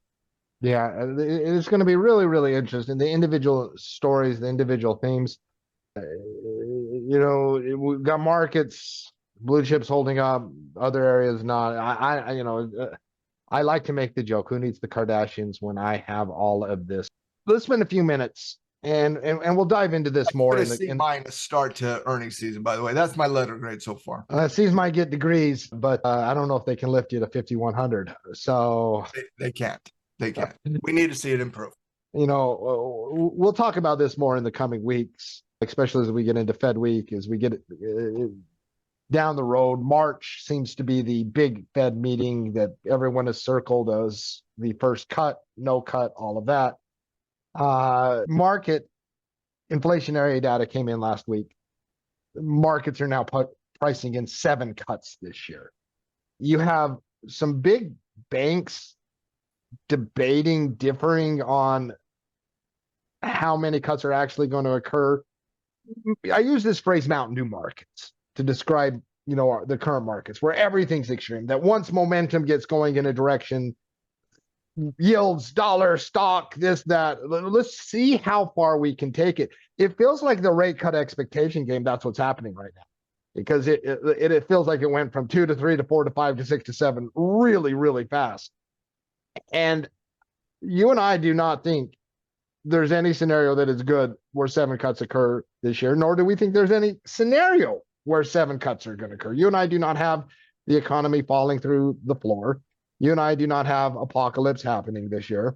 Yeah, it's going to be really, really interesting. The individual stories, the individual themes. We've got markets, blue chips holding up, other areas not. I like to make the joke, who needs the Kardashians when I have all of this? Let's spend a few minutes and we'll dive into this more. I'm going to see mine a start to earnings season, by the way. That's my letter grade so far. C's might get degrees, but I don't know if they can lift you to 5,100. So they can't. They can't. We need to see it improve. We'll talk about this more in the coming weeks, especially as we get into Fed week, as we get down the road. March seems to be the big Fed meeting that everyone has circled as the first cut, no cut, all of that. Market inflationary data came in last week. Markets are now pricing in 7 cuts this year. You have some big banks differing on how many cuts are actually going to occur. I use this phrase Mountain Dew markets to describe, the current markets where everything's extreme, that once momentum gets going in a direction, yields, dollar, stock, this, that, let's see how far we can take it. It feels like the rate cut expectation game. That's what's happening right now, because it feels like it went from 2 to 3 to 4 to 5 to 6 to 7 really, really fast. And you and I do not think there's any scenario that is good where 7 cuts occur this year, nor do we think there's any scenario where 7 cuts are going to occur. You and I do not have the economy falling through the floor. You and I do not have apocalypse happening this year.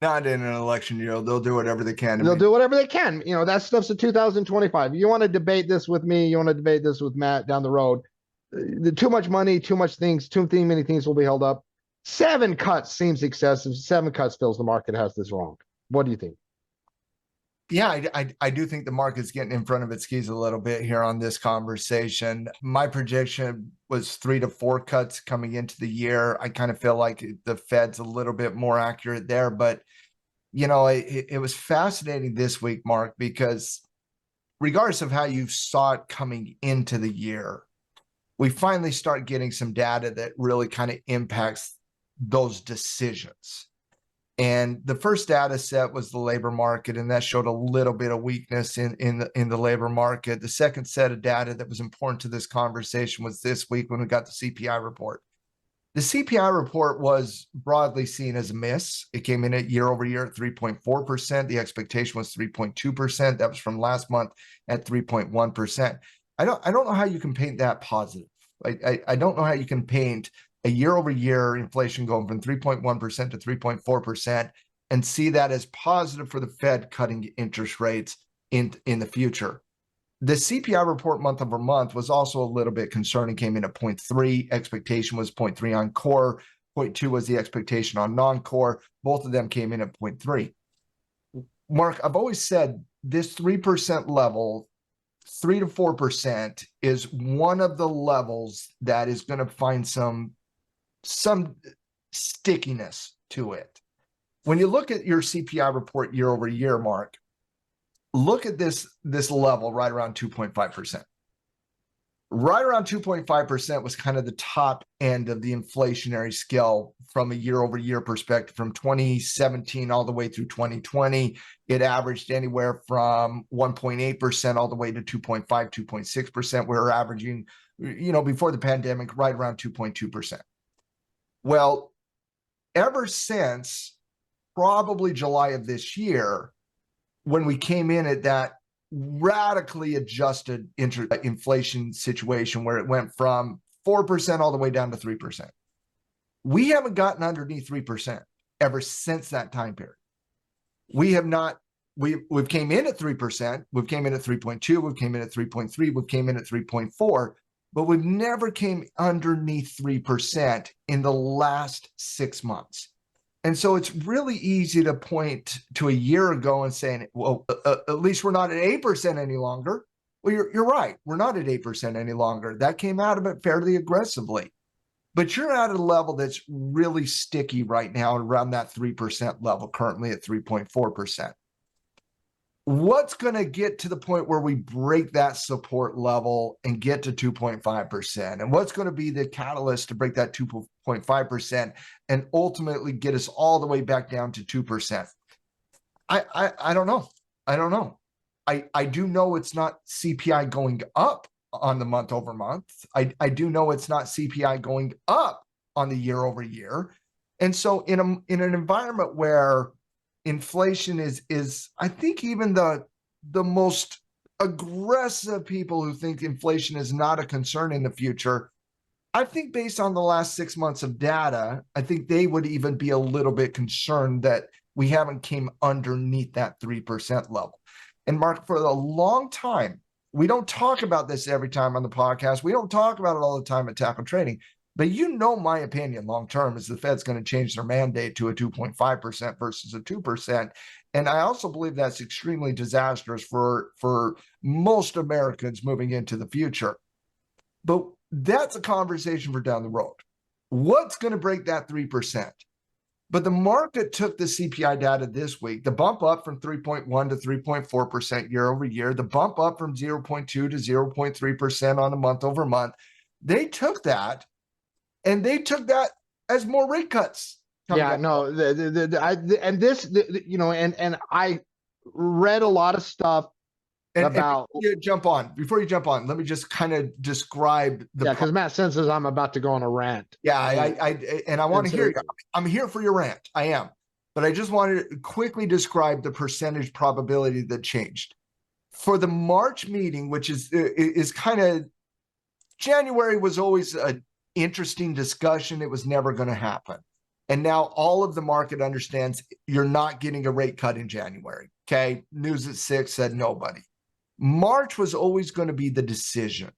Not in an election year. They'll do whatever they can. They'll do whatever they can. That stuff's a 2025. You want to debate this with me, you want to debate this with Matt down the road. Too much money, too much things, too many things will be held up. 7 cuts seems excessive. 7 cuts feels the market has this wrong. What do you think? Yeah, I do think the market's getting in front of its skis a little bit here on this conversation. My projection was 3 to 4 cuts coming into the year. I kind of feel like the Fed's a little bit more accurate there. But, it was fascinating this week, Mark, because regardless of how you saw it coming into the year, we finally start getting some data that really kind of impacts those decisions. And the first data set was the labor market, and that showed a little bit of weakness in the labor market. The second set of data that was important to this conversation was this week when we got the CPI report. The CPI report was broadly seen as a miss. It came in at year over year at 3.4%. The expectation was 3.2%. That was from last month at 3.1%. I don't know how you can paint that positive. I don't know how you can paint a year-over-year inflation going from 3.1% to 3.4% and see that as positive for the Fed cutting interest rates in the future. The CPI report month over month was also a little bit concerning, came in at 0.3. Expectation was 0.3 on core. 0.2 was the expectation on non-core. Both of them came in at 0.3. Mark, I've always said this 3% level, 3 to 4% is one of the levels that is going to find some stickiness to it. When you look at your CPI report year over year, Mark, look at this level right around 2.5%. Right around 2.5% was kind of the top end of the inflationary scale from a year over year perspective. From 2017 all the way through 2020, it averaged anywhere from 1.8% all the way to 2.5, 2.6%. We were averaging, before the pandemic, right around 2.2%. Well, ever since probably July of this year, when we came in at that radically adjusted inflation situation where it went from 4% all the way down to 3%. We haven't gotten underneath 3% ever since that time period. We have not, we've came in at 3%, we've came in at 3.2, we've came in at 3.3, we've came in at 3.4, but we've never came underneath 3% in the last 6 months. And so it's really easy to point to a year ago and saying, well, at least we're not at 8% any longer. Well, you're right. We're not at 8% any longer. That came out of it fairly aggressively. But you're at a level that's really sticky right now around that 3% level, currently at 3.4%. What's going to get to the point where we break that support level and get to 2.5%? And what's going to be the catalyst to break that 2.5% and ultimately get us all the way back down to 2%? I don't know. I don't know. I do know it's not CPI going up on the month over month. I do know it's not CPI going up on the year over year. And so in an environment where inflation is I think even the most aggressive people who think inflation is not a concern in the future, I think based on the last 6 months of data, I think they would even be a little bit concerned that we haven't came underneath that 3% level. And Mark, for a long time, we don't talk about this every time on the podcast. We don't talk about it all the time at Tackle Trading. But my opinion long-term is the Fed's going to change their mandate to a 2.5% versus a 2%. And I also believe that's extremely disastrous for most Americans moving into the future. But that's a conversation for down the road. What's going to break that 3%? But the market took the CPI data this week, the bump up from 3.1 to 3.4% year over year, the bump up from 0.2 to 0.3% on a month over month. They took that. And they took that as more rate cuts. Yeah, no, I read a lot of stuff about. Before you jump on, let me just kind of describe the. Yeah, because Matt senses I'm about to go on a rant. Yeah, I want to hear you. I'm here for your rant. I am, but I just wanted to quickly describe the percentage probability that changed for the March meeting, which is kind of. January was always a interesting discussion. It was never going to happen. And now all of the market understands you're not getting a rate cut in January. Okay. News at 6 said nobody. March was always going to be the decision.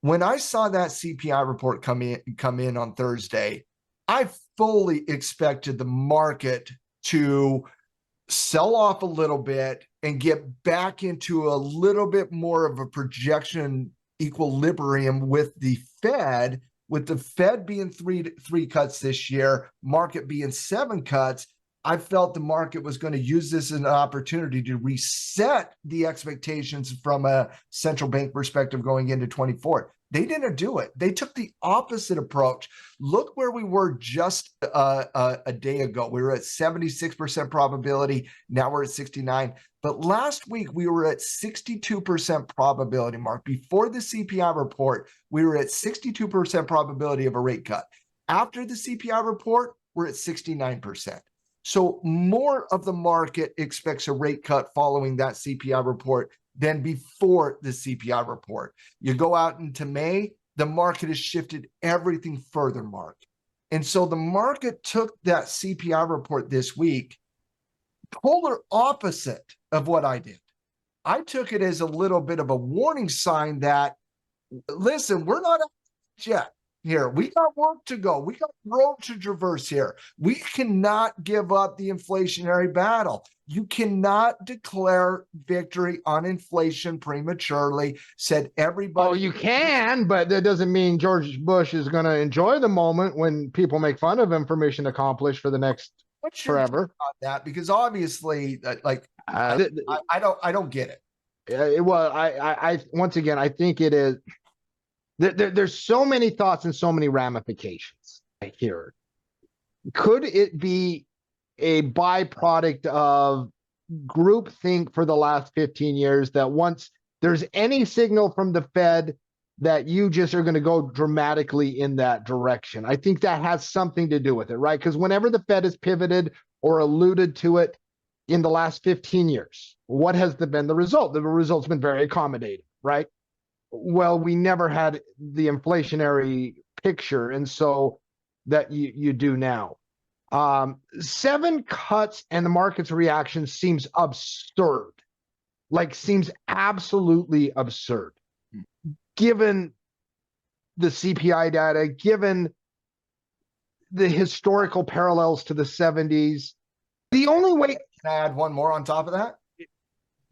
When I saw that CPI report come in on Thursday, I fully expected the market to sell off a little bit and get back into a little bit more of a projection equilibrium with the Fed. With the Fed being three cuts this year, market being 7 cuts, I felt the market was going to use this as an opportunity to reset the expectations from a central bank perspective going into 24. They didn't do it. They took the opposite approach. Look where we were just a day ago. We were at 76% probability. Now we're at 69. But last week we were at 62% probability, Mark. Before the CPI report, we were at 62% probability of a rate cut. After the CPI report, we're at 69%. So more of the market expects a rate cut following that CPI report than before the CPI report. You go out into May, the market has shifted everything further, Mark. And so the market took that CPI report this week, polar opposite of what I did. I took it as a little bit of a warning sign that, listen, we're not yet here. We got work to go. We got road to traverse here. We cannot give up the inflationary battle. You cannot declare victory on inflation prematurely, said everybody. Oh, you can, but that doesn't mean George Bush is going to enjoy the moment when people make fun of him for mission accomplished for the next What's your forever. take on that? Because obviously, like, I don't get it. Well, I once again, I think it is. There's so many thoughts and so many ramifications here. Could it be a byproduct of groupthink for the last 15 years that once there's any signal from the Fed that you just are going to go dramatically in that direction? I think that has something to do with it, right? Because whenever the Fed has pivoted or alluded to it in the last 15 years, what has been the result? The result's been very accommodating, right? Well, we never had the inflationary picture, and so that you do now. 7 cuts and the market's reaction seems absurd. Like, seems absolutely absurd. Given the CPI data, given the historical parallels to the 70s, the only way. Can I add one more on top of that?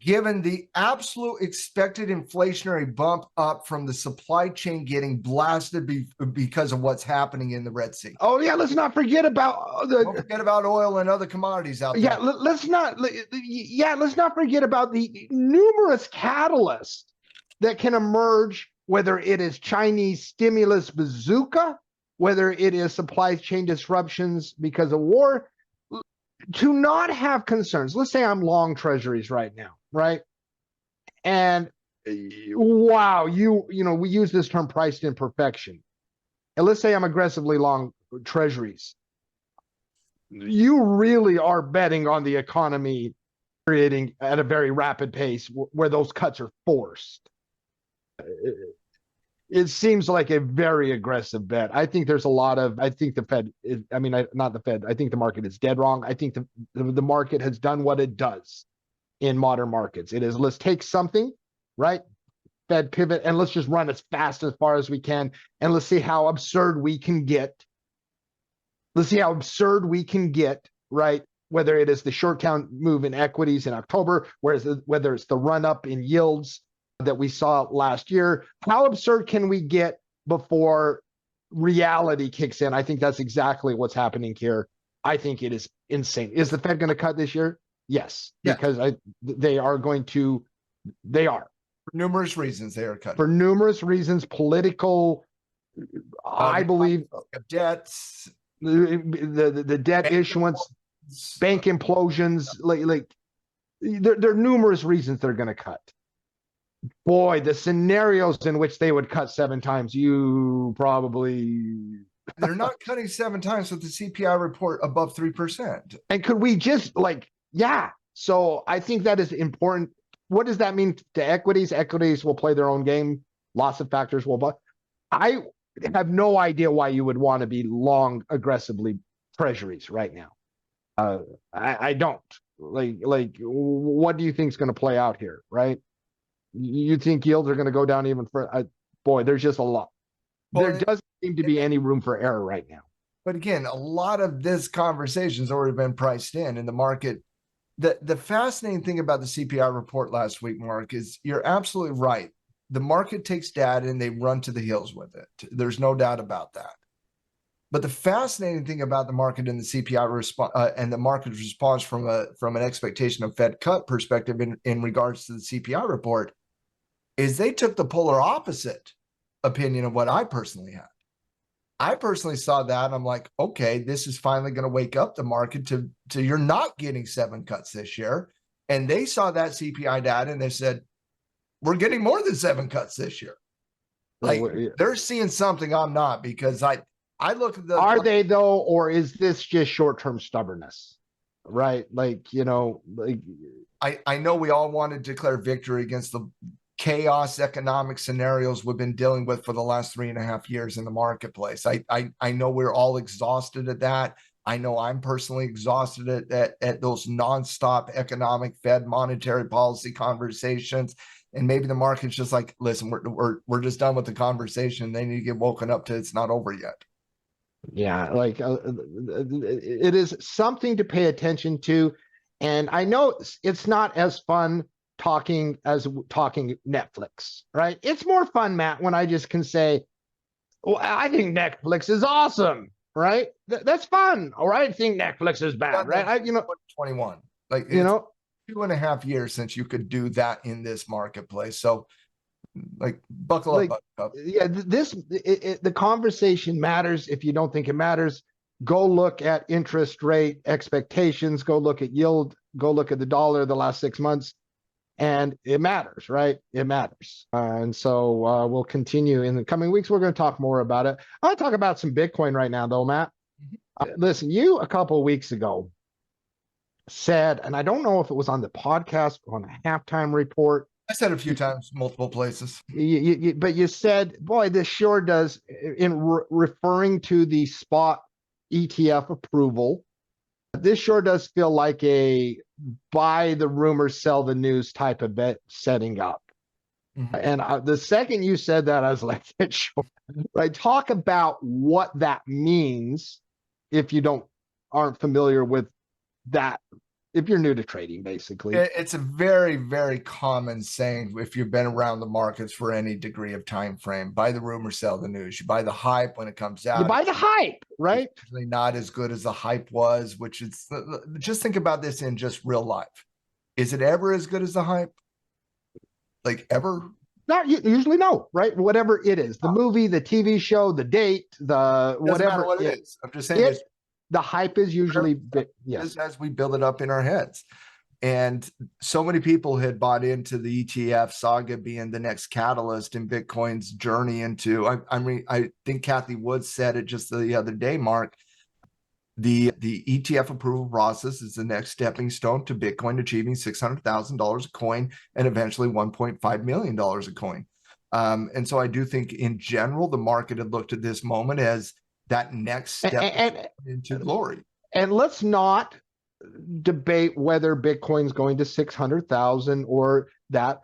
Given the absolute expected inflationary bump up from the supply chain getting blasted because of what's happening in the Red Sea. Oh yeah, let's not forget about Don't forget about oil and other commodities out there. Yeah, let's not forget about the numerous catalysts that can emerge, whether it is Chinese stimulus bazooka, whether it is supply chain disruptions because of war. To not have concerns. Let's say I'm long treasuries right now, right? And wow, you know, we use this term priced in perfection. And let's say I'm aggressively long treasuries. You really are betting on the economy creating at a very rapid pace where those cuts are forced. It seems like a very aggressive bet. I think there's a lot of, I think the Fed is, I mean, not the Fed, I think the market is dead wrong. I think the market has done what it does in modern markets. It is, let's take something, right? Fed pivot, and let's just run as fast as far as we can. And let's see how absurd we can get. Let's see how absurd we can get, right? Whether it is the short-term move in equities in October, whether it's the run-up in yields that we saw last year. How absurd can we get before reality kicks in? I think that's exactly what's happening here. I think it is insane. Is the Fed going to cut this year? Yes, because they are going to. They are. For numerous reasons, they are cutting. For numerous reasons, political, I believe, debts, the debt issuance, bank implosions, like there are numerous reasons they're going to cut. Boy, the scenarios in which they would cut 7 times, you probably. They're not cutting 7 times with the CPI report above 3%. And could we just so I think that is important. What does that mean to equities? Equities will play their own game. Lots of factors will, but I have no idea why you would want to be long aggressively treasuries right now. I don't like what do you think is going to play out here, right? You think yields are going to go down even further? Boy, there's just a lot. There doesn't seem to be any room for error right now. But again, a lot of this conversation has already been priced in the market. The fascinating thing about the CPI report last week, Mark, is you're absolutely right. The market takes data and they run to the hills with it. There's no doubt about that. But the fascinating thing about the market and the CPI response and the market's response from an expectation of Fed cut perspective in regards to the CPI report is they took the polar opposite opinion of what I personally had. I personally saw that and I'm like, okay, this is finally going to wake up the market to you're not getting 7 cuts this year. And they saw that CPI data and they said, we're getting more than 7 cuts this year. Like they're seeing something I'm not, because I look at the. Are they though, or is this just short-term stubbornness? Right? Like, you know, like I know we all want to declare victory against the chaos economic scenarios we've been dealing with for the last 3.5 years in the marketplace. I know we're all exhausted at that. I know I'm personally exhausted at those nonstop economic Fed monetary policy conversations. And maybe the market's just like, listen, we're just done with the conversation. They need to get woken up to it's not over yet. Yeah, like it is something to pay attention to. And I know it's not as fun talking as talking Netflix, right? It's more fun, Matt, when I just can say, well, I think Netflix is awesome, right? That's fun. All right. I think Netflix is bad, right? 21. Like you it's know, 2.5 years since you could do that in this marketplace. So like buckle like, up. yeah, the conversation matters. If you don't think it matters, go look at interest rate expectations, go look at yield, go look at the dollar the last 6 months. And it matters, right? It matters. And so we'll continue in the coming weeks. We're going to talk more about it. I want to talk about some Bitcoin right now, though, Matt. Listen, you a couple of weeks ago said, and I don't know if it was on the podcast or on a halftime report. I said a few times, multiple places. But you said, boy, this sure does, in referring to the spot ETF approval, this sure does feel like a buy the rumor, sell the news type of bet setting up. And the second you said that, I was like, sure. Right? Talk about what that means if you aren't familiar with that. If you're new to trading, basically. It's a very, very common saying if you've been around the markets for any degree of time frame. Buy the rumor, sell the news. You buy the hype when it comes out. You buy the hype, right? It's usually not as good as the hype was, which is just think about this in just real life. Is it ever as good as the hype? Like ever? Not usually, no, right? Whatever it is, the movie, the TV show, the date, the whatever what it is. I'm just saying the hype is usually yes, as we build it up in our heads. And so many people had bought into the ETF saga being the next catalyst in Bitcoin's journey into, I think Kathy Woods said it just the other day, Mark, the ETF approval process is the next stepping stone to Bitcoin achieving $600,000 a coin and eventually $1.5 million a coin. And so I do think in general, the market had looked at this moment as that next step into glory. And let's not debate whether Bitcoin's going to 600,000 or that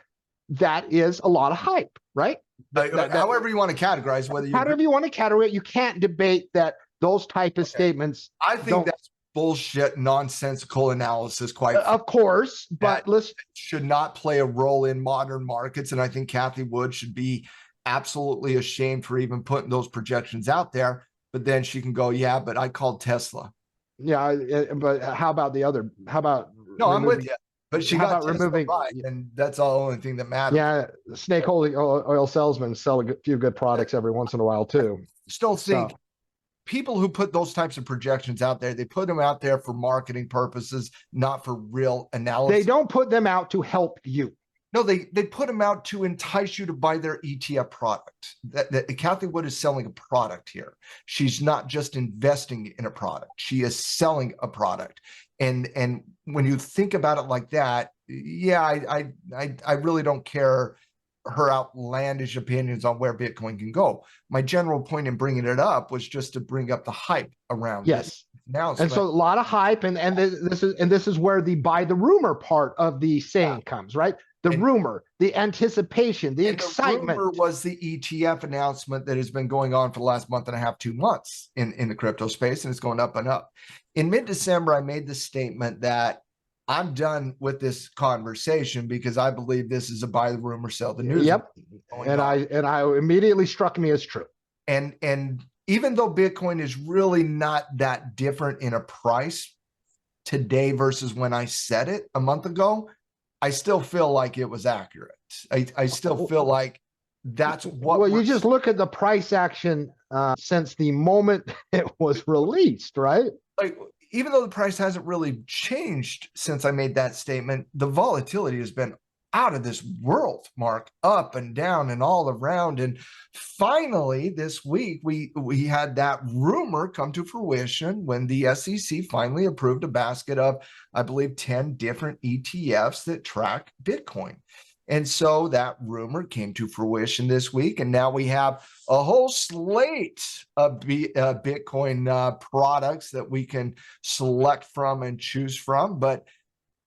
is a lot of hype, right? However you want to categorize, however you want to categorize it, you can't debate that those type of statements. I think that's bullshit, nonsensical analysis, quite of course, but listen, should not play a role in modern markets. And I think Kathy Wood should be absolutely ashamed for even putting those projections out there. But then she can go, yeah, but I called Tesla. Yeah, but how about the other? How about I'm with you. But she got removing, right, and that's the only thing that matters. Yeah, snake oil salesmen sell a few good products every once in a while too. Still think people who put those types of projections out there, they put them out there for marketing purposes, not for real analysis. They don't put them out to help you. No, they put them out to entice you to buy their ETF product. That Kathy Wood is selling a product here. She's not just investing in a product. She is selling a product. And when you think about it like that, yeah, I really don't care her outlandish opinions on where Bitcoin can go. My general point in bringing it up was just to bring up the hype around this. Now, and so a lot of hype, and this is where the buy the rumor part of the saying comes, right? The rumor, the anticipation, the excitement. The rumor was the ETF announcement that has been going on for the last month and a half, 2 months in the crypto space, and it's going up and up. In mid-December, I made the statement that I'm done with this conversation because I believe this is a buy the rumor, sell the news. Yep. And I immediately struck me as true. And even though Bitcoin is really not that different in a price today versus when I said it a month ago, I still feel like it was accurate. I still feel like that's what. Well, you just look at the price action since the moment it was released, right? Like, even though the price hasn't really changed since I made that statement, the volatility has been out of this world, Mark, up and down and all around. And finally, this week, we had that rumor come to fruition when the SEC finally approved a basket of, I believe, 10 different ETFs that track Bitcoin. And so that rumor came to fruition this week. And now we have a whole slate of Bitcoin products that we can select from and choose from. But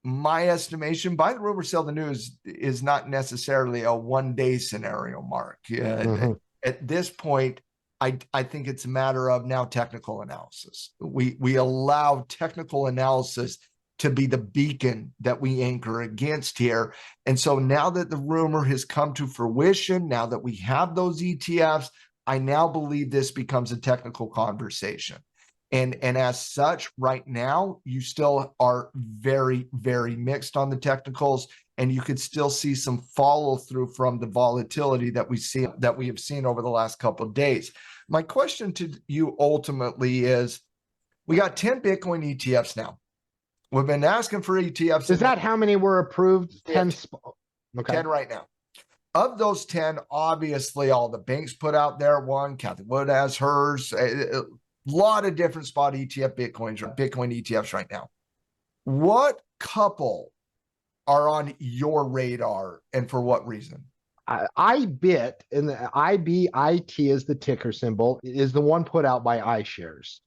my estimation, buy the rumor, sell the news, is not necessarily a one-day scenario, Mark. At this point, I think it's a matter of now technical analysis. We allow technical analysis to be the beacon that we anchor against here. And so now that the rumor has come to fruition, now that we have those ETFs, I now believe this becomes a technical conversation. And as such, right now, you still are very, very mixed on the technicals, and you could still see some follow through from the volatility that we have seen over the last couple of days. My question to you ultimately is, we got 10 Bitcoin ETFs now. We've been asking for ETFs. Is that how many were approved? 10. Okay. 10 right now. Of those 10, obviously all the banks put out their one. Kathy Wood has hers. A lot of different spot ETF Bitcoin ETFs right now. What couple are on your radar, and for what reason? IBIT, and the IBIT is the ticker symbol, is the one put out by iShares.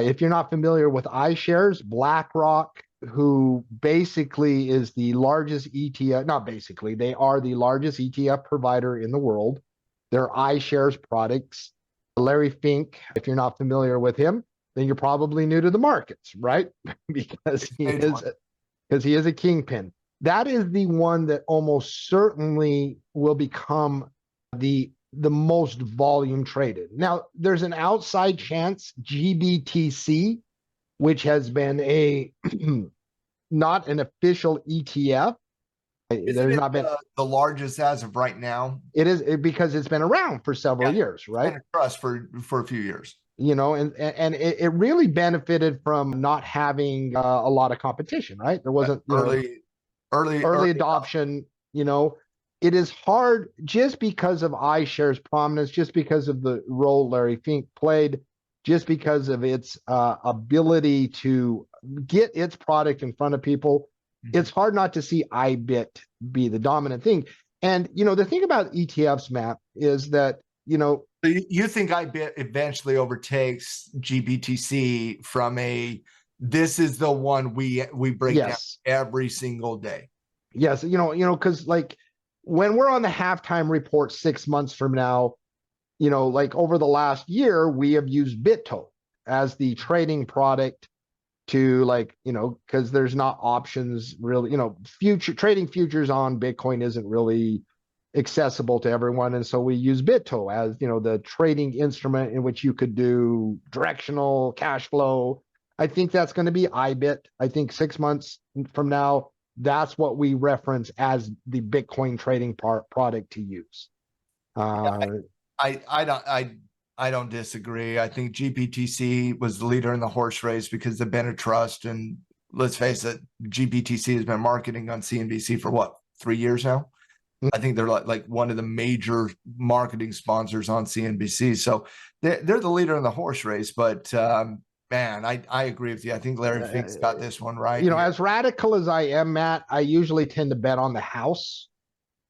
If you're not familiar with iShares, BlackRock, who basically is the largest ETF, not basically, they are the largest ETF provider in the world. They're iShares products. Larry Fink, if you're not familiar with him, then you're probably new to the markets, right? because he is a kingpin. That is the one that almost certainly will become the most volume traded. Now, there's an outside chance GBTC, which has been a not an official ETF. There's not been the largest as of right now. It is because it's been around for several years, right? Been a trust for a few years. You know, and it really benefited from not having a lot of competition, right? There wasn't early adoption. You know, it is hard just because of iShares' prominence, just because of the role Larry Fink played, just because of its ability to get its product in front of people. It's hard not to see IBIT be the dominant thing. And, you know, the thing about ETFs, Matt, is that, you know, you think IBIT eventually overtakes GBTC from this is the one we break down every single day. Yes. You know, because like when we're on the halftime report 6 months from now, you know, like over the last year, we have used BitTo as the trading product to, like, you know, because there's not options really, you know, trading futures on Bitcoin isn't really accessible to everyone. And so we use BitTo as, you know, the trading instrument in which you could do directional cash flow. I think that's going to be IBIT. I think 6 months from now, that's what we reference as the Bitcoin trading product to use. I don't disagree. I think GBTC was the leader in the horse race because they've been a trust. And let's face it, GBTC has been marketing on CNBC for what, 3 years now? I think they're like one of the major marketing sponsors on CNBC. So they're the leader in the horse race. But man, I agree with you. I think Larry Fink's got this one right. You know, as radical as I am, Matt, I usually tend to bet on the house,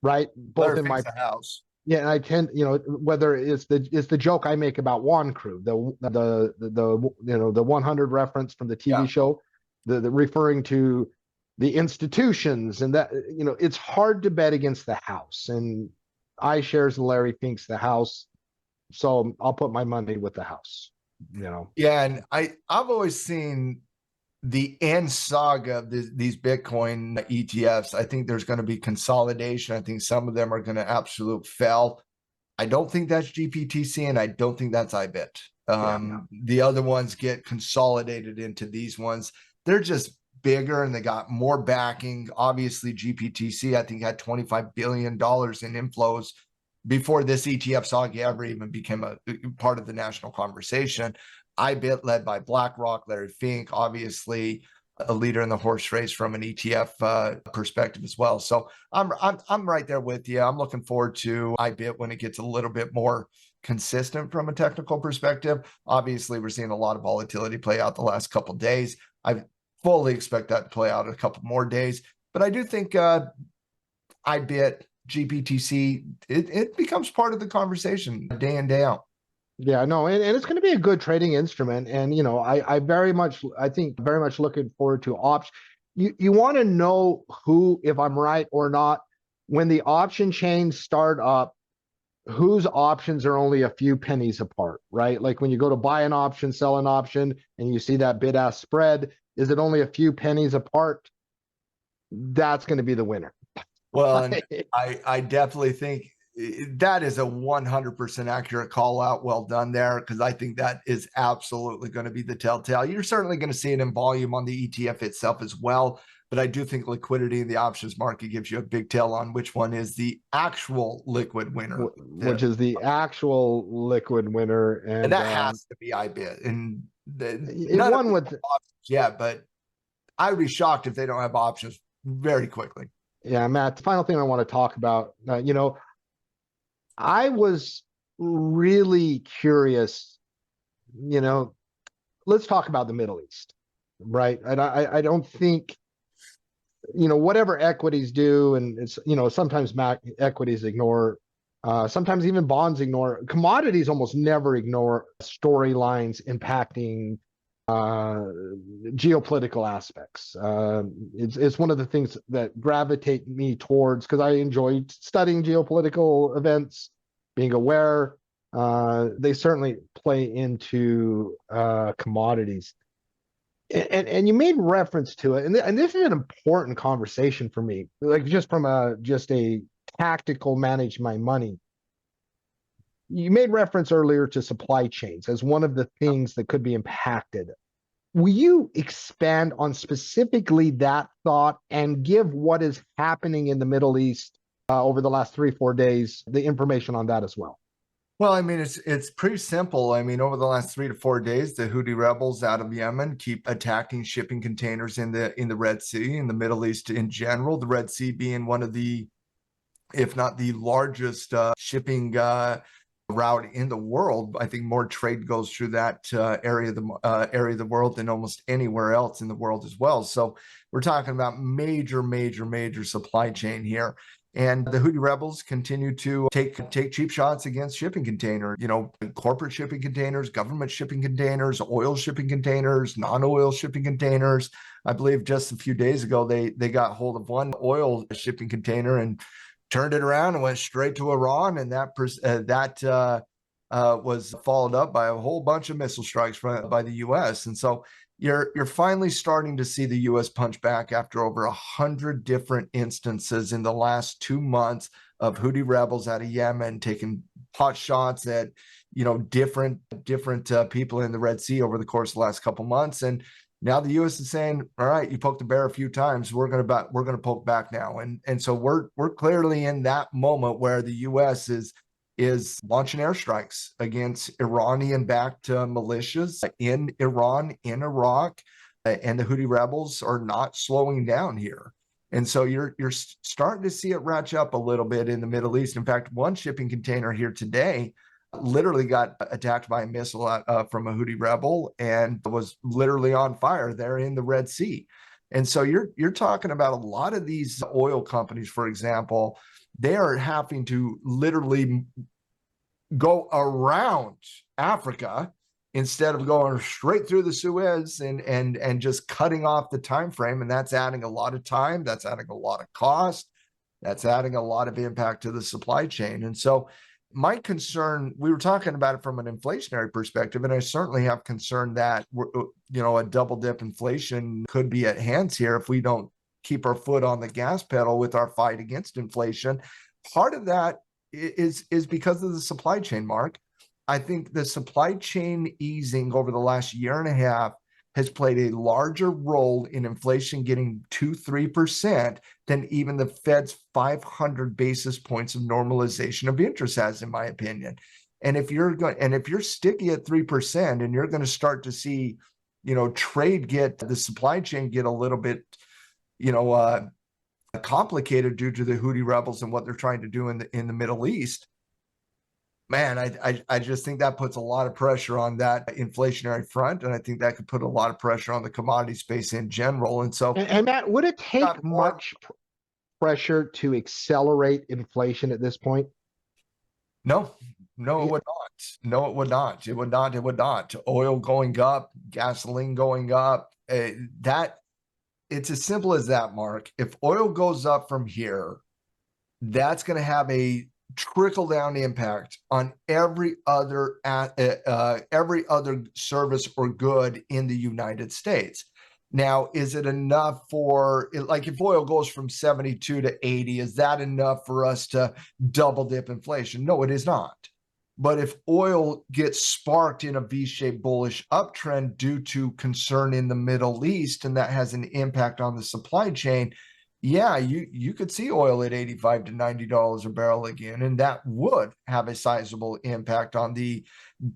right? Both Larry in Fink's my the house. Yeah, and I tend, you know, whether it's the joke I make about Juan Crew, the you know, the 100 reference from the TV show, the referring to the institutions, and that, you know, it's hard to bet against the house, and iShares and Larry Fink's the house, so I'll put my money with the house, you know. Yeah, and I've always seen the end saga of these Bitcoin ETFs. I think there's going to be consolidation. I think some of them are going to absolute fail. I don't think that's GBTC, and I don't think that's IBIT. The other ones get consolidated into these ones. They're just bigger and they got more backing. Obviously, GBTC, I think, had $25 billion in inflows before this ETF saga ever even became a part of the national conversation. IBIT, led by BlackRock, Larry Fink, obviously a leader in the horse race from an ETF perspective as well. So I'm right there with you. I'm looking forward to IBIT when it gets a little bit more consistent from a technical perspective. Obviously, we're seeing a lot of volatility play out the last couple of days. I fully expect that to play out a couple more days. But I do think IBIT, GBTC, it becomes part of the conversation day in, day out. Yeah, no, and it's going to be a good trading instrument. And, you know, I very much looking forward to options. You want to know who, if I'm right or not, when the option chains start up, whose options are only a few pennies apart, right? Like when you go to buy an option, sell an option, and you see that bid-ask spread, Is it only a few pennies apart? That's going to be the winner. Well, and I definitely think that is a 100% accurate call out. Well done there, because I think that is absolutely going to be the telltale. You're certainly going to see it in volume on the ETF itself as well. But I do think liquidity in the options market gives you a big tell on which one is the actual liquid winner. Which is the actual liquid winner. And that has to be IBIT. And none of with options yet, but I would be shocked if they don't have options very quickly. Yeah, Matt, the final thing I want to talk about, I was really curious, let's talk about the Middle East, right? And I don't think, whatever equities do, and it's, sometimes equities ignore, sometimes even bonds ignore, commodities almost never ignore storylines impacting geopolitical aspects. It's one of the things that gravitate me towards, because I enjoy studying geopolitical events, being aware. They certainly play into commodities. And you made reference to it, and this is an important conversation for me, like just from a tactical manage my money. You made reference earlier to supply chains as one of the things that could be impacted. Will you expand on specifically that thought and give what is happening in the Middle East over the last 3-4 days, the information on that as well? Well, I mean, it's pretty simple. I mean, over the last 3 to 4 days, the Houthi rebels out of Yemen keep attacking shipping containers in the Red Sea, in the Middle East in general. The Red Sea being one of the, if not the largest shipping route in the world. I think more trade goes through that area of the world than almost anywhere else in the world as well. So we're talking about major supply chain here. And the Houthi rebels continue to take cheap shots against shipping containers, corporate shipping containers, government shipping containers, oil shipping containers, non-oil shipping containers. I believe just a few days ago, they got hold of one oil shipping container and turned it around and went straight to Iran. And that was followed up by a whole bunch of missile strikes by the U.S. And so you're finally starting to see the U.S. punch back after over 100 different instances in the last 2 months of Houthi rebels out of Yemen taking pot shots at different people in the Red Sea over the course of the last couple months. And now the U.S. is saying, all right, you poked the bear a few times. We're going to poke back now. And so we're clearly in that moment where the U.S. is launching airstrikes against Iranian-backed militias in Iran, in Iraq, and the Houthi rebels are not slowing down here. And so you're starting to see it ratchet up a little bit in the Middle East. In fact, one shipping container here today literally got attacked by a missile from a Houthi rebel and was literally on fire there in the Red Sea. And so you're talking about a lot of these oil companies, for example, they are having to literally go around Africa instead of going straight through the Suez and just cutting off the time frame. And that's adding a lot of time, that's adding a lot of cost, that's adding a lot of impact to the supply chain. And so my concern, we were talking about it from an inflationary perspective, and I certainly have concern that a double dip inflation could be at hand here if we don't keep our foot on the gas pedal with our fight against inflation. Part of that is because of the supply chain, Mark. I think the supply chain easing over the last year and a half has played a larger role in inflation getting 2-3% than even the Fed's 500 basis points of normalization of interest has, in my opinion. And if you're sticky at 3% and you're going to start to see, the supply chain get a little bit, complicated due to the Houthi rebels and what they're trying to do in the Middle East, man, I just think that puts a lot of pressure on that inflationary front, and I think that could put a lot of pressure on the commodity space in general. And so, and Matt, would it take much pressure to accelerate inflation at this point? No, it would not. No, it would not. It would not. Oil going up, gasoline going up. It's as simple as that, Mark. If oil goes up from here, that's going to have a trickle-down impact on every other service or good in the United States. Now, is it enough for, like, if oil goes from 72 to 80, is that enough for us to double dip inflation? No, it is not. But if oil gets sparked in a V-shaped bullish uptrend due to concern in the Middle East, and that has an impact on the supply chain, yeah, you could see oil at $85 to $90 a barrel again, and that would have a sizable impact on the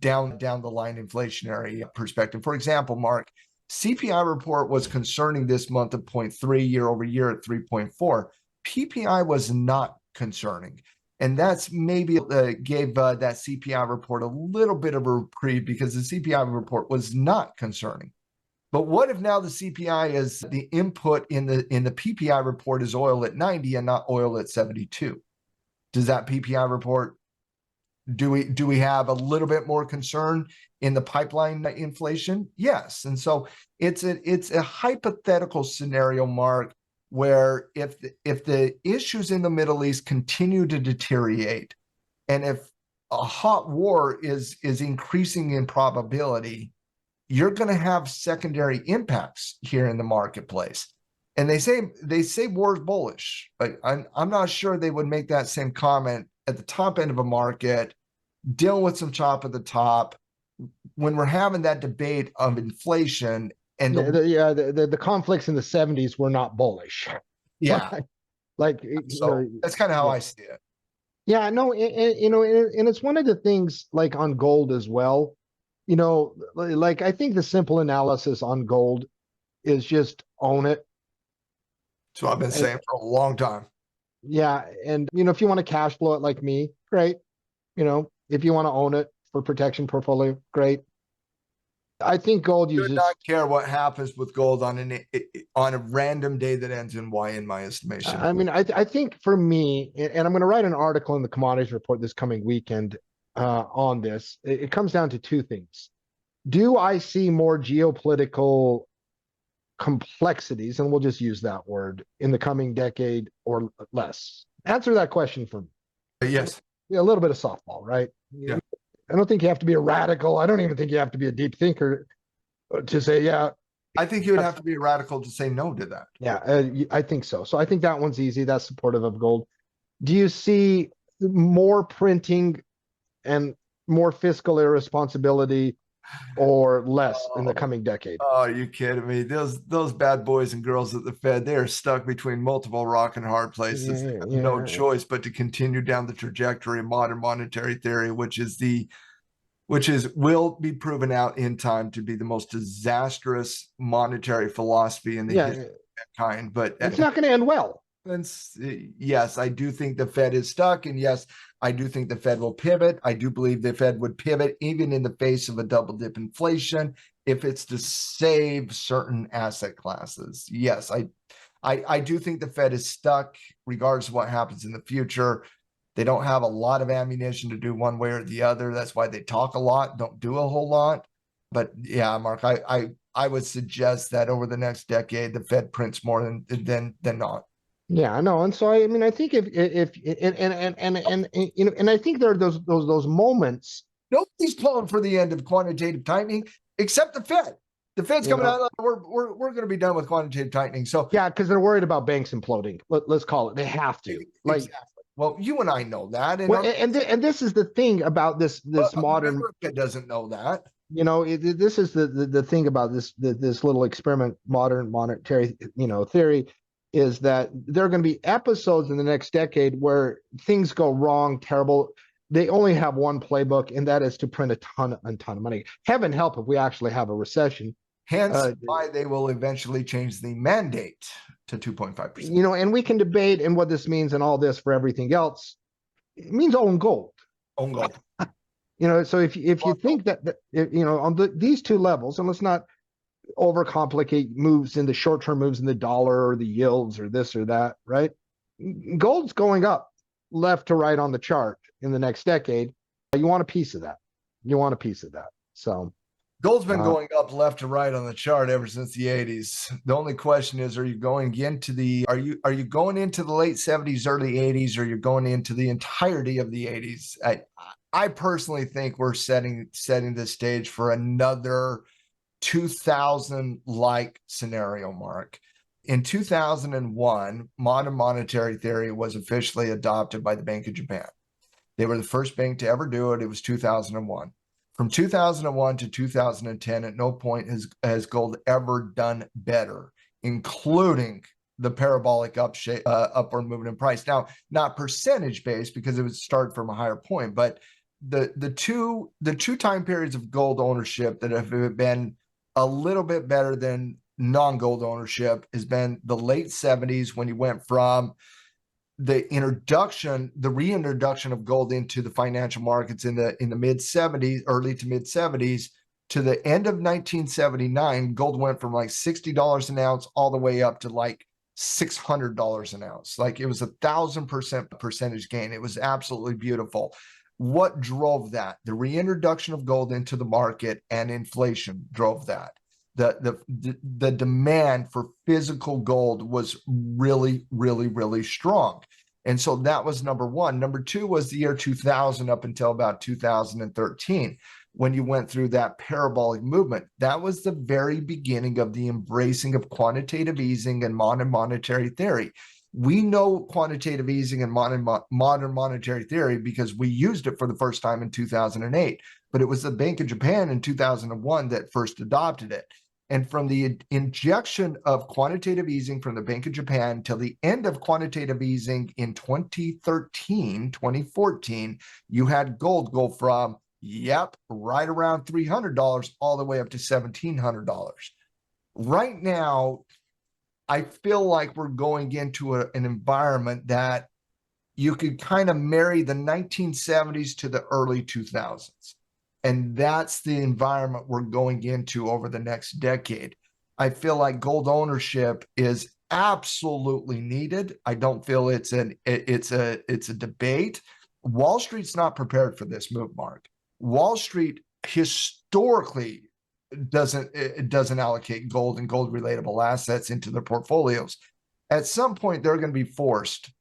down the line inflationary perspective. For example, Mark, CPI report was concerning this month of 0.3 year over year at 3.4. PPI was not concerning. And that's maybe gave that CPI report a little bit of a reprieve because the CPI report was not concerning. But what if now the CPI is the input in the PPI report is oil at 90 and not oil at 72? Does that PPI report, do we have a little bit more concern in the pipeline inflation? Yes. And so it's a hypothetical scenario, Mark, where if the issues in the Middle East continue to deteriorate, and if a hot war is increasing in probability, you're going to have secondary impacts here in the marketplace. And they say war is bullish, but I'm not sure they would make that same comment at the top end of a market, dealing with some chop at the top, when we're having that debate of inflation. And the conflicts in the 70s were not bullish. Yeah. Like, so that's kind of how I see it. Yeah, no, and it's one of the things, like, on gold as well. Like, I think the simple analysis on gold is just own it. So I've been saying for a long time. Yeah, and if you want to cash flow it like me, great. If you want to own it for protection portfolio, great. I think gold, you do just not care what happens with gold on a random day that ends in Y, in my estimation. I mean, I think for me, and I'm going to write an article in the commodities report this coming weekend on this. It comes down to two things. Do I see more geopolitical complexities, and we'll just use that word, in the coming decade or less? Answer that question for me. Yes. A little bit of softball, right? Yeah. I don't think you have to be a radical. I don't even think you have to be a deep thinker to say, yeah. I think you would have to be a radical to say no to that. Yeah, I think so. So I think that one's easy. That's supportive of gold. Do you see more printing and more fiscal irresponsibility, or less in the coming decade? Oh, are you kidding me? Those bad boys and girls at the Fed, they are stuck between multiple rock and hard places. They have no choice but to continue down the trajectory of modern monetary theory, which will be proven out in time to be the most disastrous monetary philosophy in the history of mankind. But it's not going to end well. Yes, I do think the Fed is stuck, and yes, I do think the Fed will pivot. I do believe the Fed would pivot even in the face of a double dip inflation if it's to save certain asset classes. Yes, I do think the Fed is stuck regardless of what happens in the future. They don't have a lot of ammunition to do one way or the other. That's why they talk a lot, don't do a whole lot. But yeah, Mark, I would suggest that over the next decade, the Fed prints more than not. Yeah, I know. And so I mean, I think if and I think there are those moments. Nobody's calling for the end of quantitative tightening except the Fed. The Fed's coming out. We're going to be done with quantitative tightening. So yeah, because they're worried about banks imploding. Let's call it. They have to. Like, exactly. Well, you and I know that, and this is the thing about this modern. America doesn't know that. This is the thing about this little experiment, modern monetary theory, is that there are going to be episodes in the next decade where things go wrong, terrible. They only have one playbook, and that is to print a ton of money. Heaven help if we actually have a recession. Hence why they will eventually change the mandate to 2.5%. And we can debate and what this means and all this for everything else. It means own gold. Own gold. So if you think that on these two levels, and let's not overcomplicate moves in the short-term moves in the dollar or the yields or this or that, right? Gold's going up left to right on the chart in the next decade. You want a piece of that. So gold's been going up left to right on the chart ever since the 80s. The only question is, are you going into the late 70s, early 80s, or you're going into the entirety of the 80s? I personally think we're setting the stage for another 2000 like scenario, Mark. In 2001, modern monetary theory was officially adopted by the Bank of Japan. They were the first bank to ever do it. It was 2001. From 2001 to 2010, at no point has gold ever done better, including the parabolic upward movement in price. Now, not percentage based because it would start from a higher point, but the two time periods of gold ownership that have been a little bit better than non-gold ownership has been the late 70s, when you went from the reintroduction of gold into the financial markets in the mid 70s, early to mid 70s, to the end of 1979. Gold went from like $60 an ounce all the way up to like $600 an ounce. Like, it was 1,000% percentage gain. It was absolutely beautiful. What drove that? The reintroduction of gold into the market and inflation drove that. The demand for physical gold was really, really, really strong. And so that was number one. Number two was the year 2000 up until about 2013, when you went through that parabolic movement. That was the very beginning of the embracing of quantitative easing and modern monetary theory. We know quantitative easing and modern monetary theory because we used it for the first time in 2008, but it was the Bank of Japan in 2001 that first adopted it. And from the injection of quantitative easing from the Bank of Japan till the end of quantitative easing in 2014, you had gold go from, right around $300 all the way up to $1,700. Right now, I feel like we're going into an environment that you could kind of marry the 1970s to the early 2000s. And that's the environment we're going into over the next decade. I feel like gold ownership is absolutely needed. I don't feel it's a debate. Wall Street's not prepared for this move, Mark. Wall Street historically doesn't allocate gold and gold relatable assets into their portfolios. At some point, they're going to be forced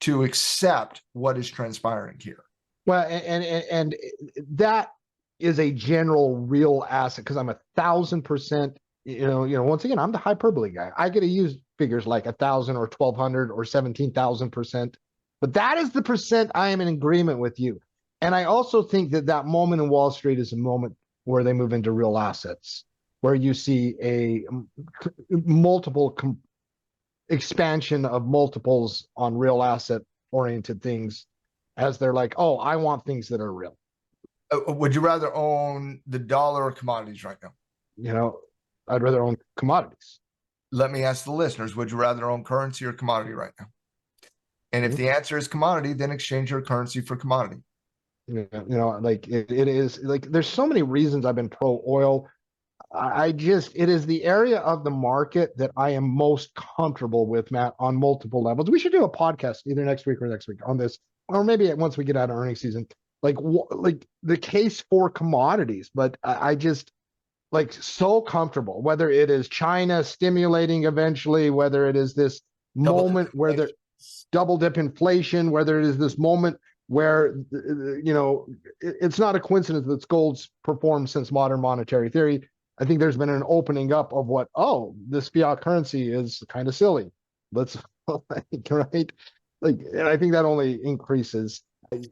to accept what is transpiring here. Well, and that is a general real asset, because I'm 1,000%, once again, I'm the hyperbole guy. I get to use figures like 1,000 or 1,200 or 17,000%, but that is the percent I am in agreement with you. And I also think that moment in Wall Street is a moment where they move into real assets, where you see a multiple expansion of multiples on real asset oriented things, as they're like, oh, I want things that are real. Would you rather own the dollar or commodities right now? I'd rather own commodities. Let me ask the listeners, would you rather own currency or commodity right now? And if the answer is commodity, then exchange your currency for commodity. Like it is like, there's so many reasons I've been pro oil. It is the area of the market that I am most comfortable with, Matt, on multiple levels. We should do a podcast either next week or next week on this, or maybe once we get out of earnings season, like the case for commodities. But I just like so comfortable, whether it is China stimulating eventually, whether it is this moment where they're double dip inflation, whether it is this moment where, it's not a coincidence that gold's performed since modern monetary theory. I think there's been an opening up of this fiat currency is kind of silly. Let's, right? Like, and I think that only increases.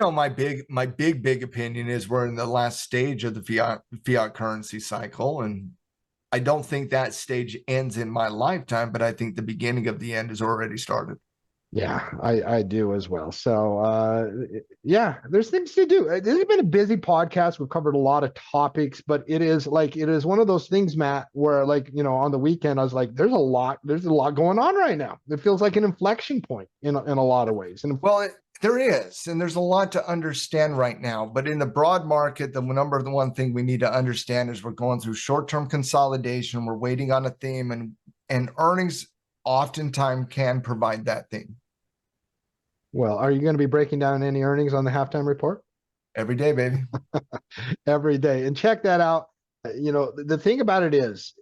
My big opinion is we're in the last stage of the fiat currency cycle, and I don't think that stage ends in my lifetime, but I think the beginning of the end has already started. Yeah, I do as well. So, there's things to do. This has been a busy podcast. We've covered a lot of topics, but it is one of those things, Matt, where on the weekend, I was like, there's a lot going on right now. It feels like an inflection point in a lot of ways. And there is, and there's a lot to understand right now, but in the broad market, the one thing we need to understand is we're going through short-term consolidation. We're waiting on a theme, and earnings oftentimes can provide that theme. Well, are you going to be breaking down any earnings on the halftime report? Every day, baby. Every day. And check that out. The thing about it is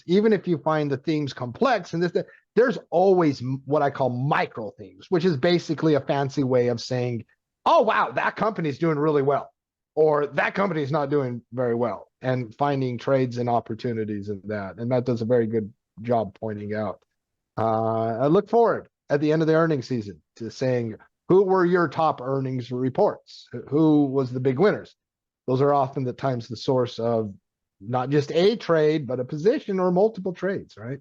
even if you find the themes complex and there's always what I call micro themes, which is basically a fancy way of saying, oh, wow, that company's doing really well. or that company is not doing very well, and finding trades and opportunities in that. And Matt does a very good job pointing out. I look forward at the end of the earnings season to saying, who were your top earnings reports? Who was the big winners? Those are often the times the source of not just a trade, but a position or multiple trades, right?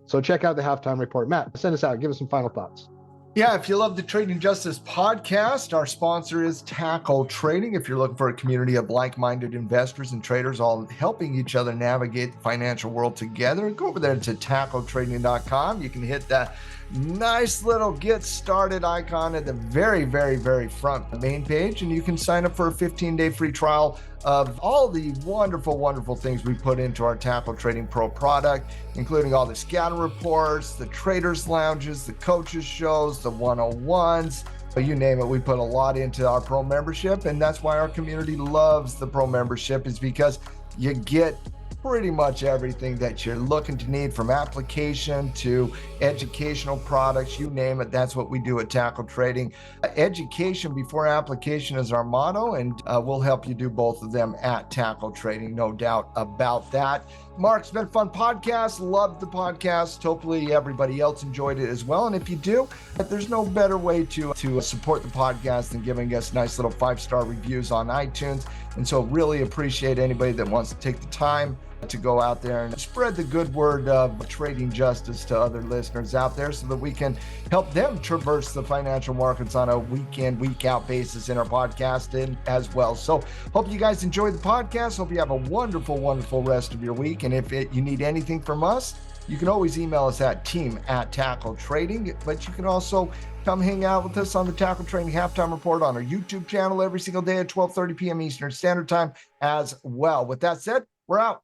So check out the halftime report. Matt, send us out. Give us some final thoughts. Yeah, if you love the Trading Justice podcast, our sponsor is Tackle Trading. If you're looking for a community of like-minded investors and traders all helping each other navigate the financial world together, go over there to tackletrading.com. You can hit that nice little get started icon at the very, very, very front main page, and you can sign up for a 15-day free trial of all the wonderful, wonderful things we put into our Tackle Trading Pro product, including all the scatter reports, the traders lounges, the coaches shows, the 101s, you name it. We put a lot into our pro membership, and that's why our community loves the pro membership, is because you get pretty much everything that you're looking to need, from application to educational products, you name it. That's what we do at Tackle Trading. Education before application is our motto, and we'll help you do both of them at Tackle Trading, no doubt about that. Mark, it's been a fun podcast. Loved the podcast. Hopefully everybody else enjoyed it as well. And if you do, there's no better way to support the podcast than giving us nice little 5-star reviews on iTunes. And so really appreciate anybody that wants to take the time to go out there and spread the good word of trading justice to other listeners out there, so that we can help them traverse the financial markets on a week in, week out basis in our podcasting as well. So hope you guys enjoyed the podcast. Hope you have a wonderful, wonderful rest of your week. And if you need anything from us, you can always email us at team@tackletrading, but you can also come hang out with us on the Tackle Trading Halftime Report on our YouTube channel every single day at 12:30 p.m. Eastern Standard Time as well. With that said, we're out.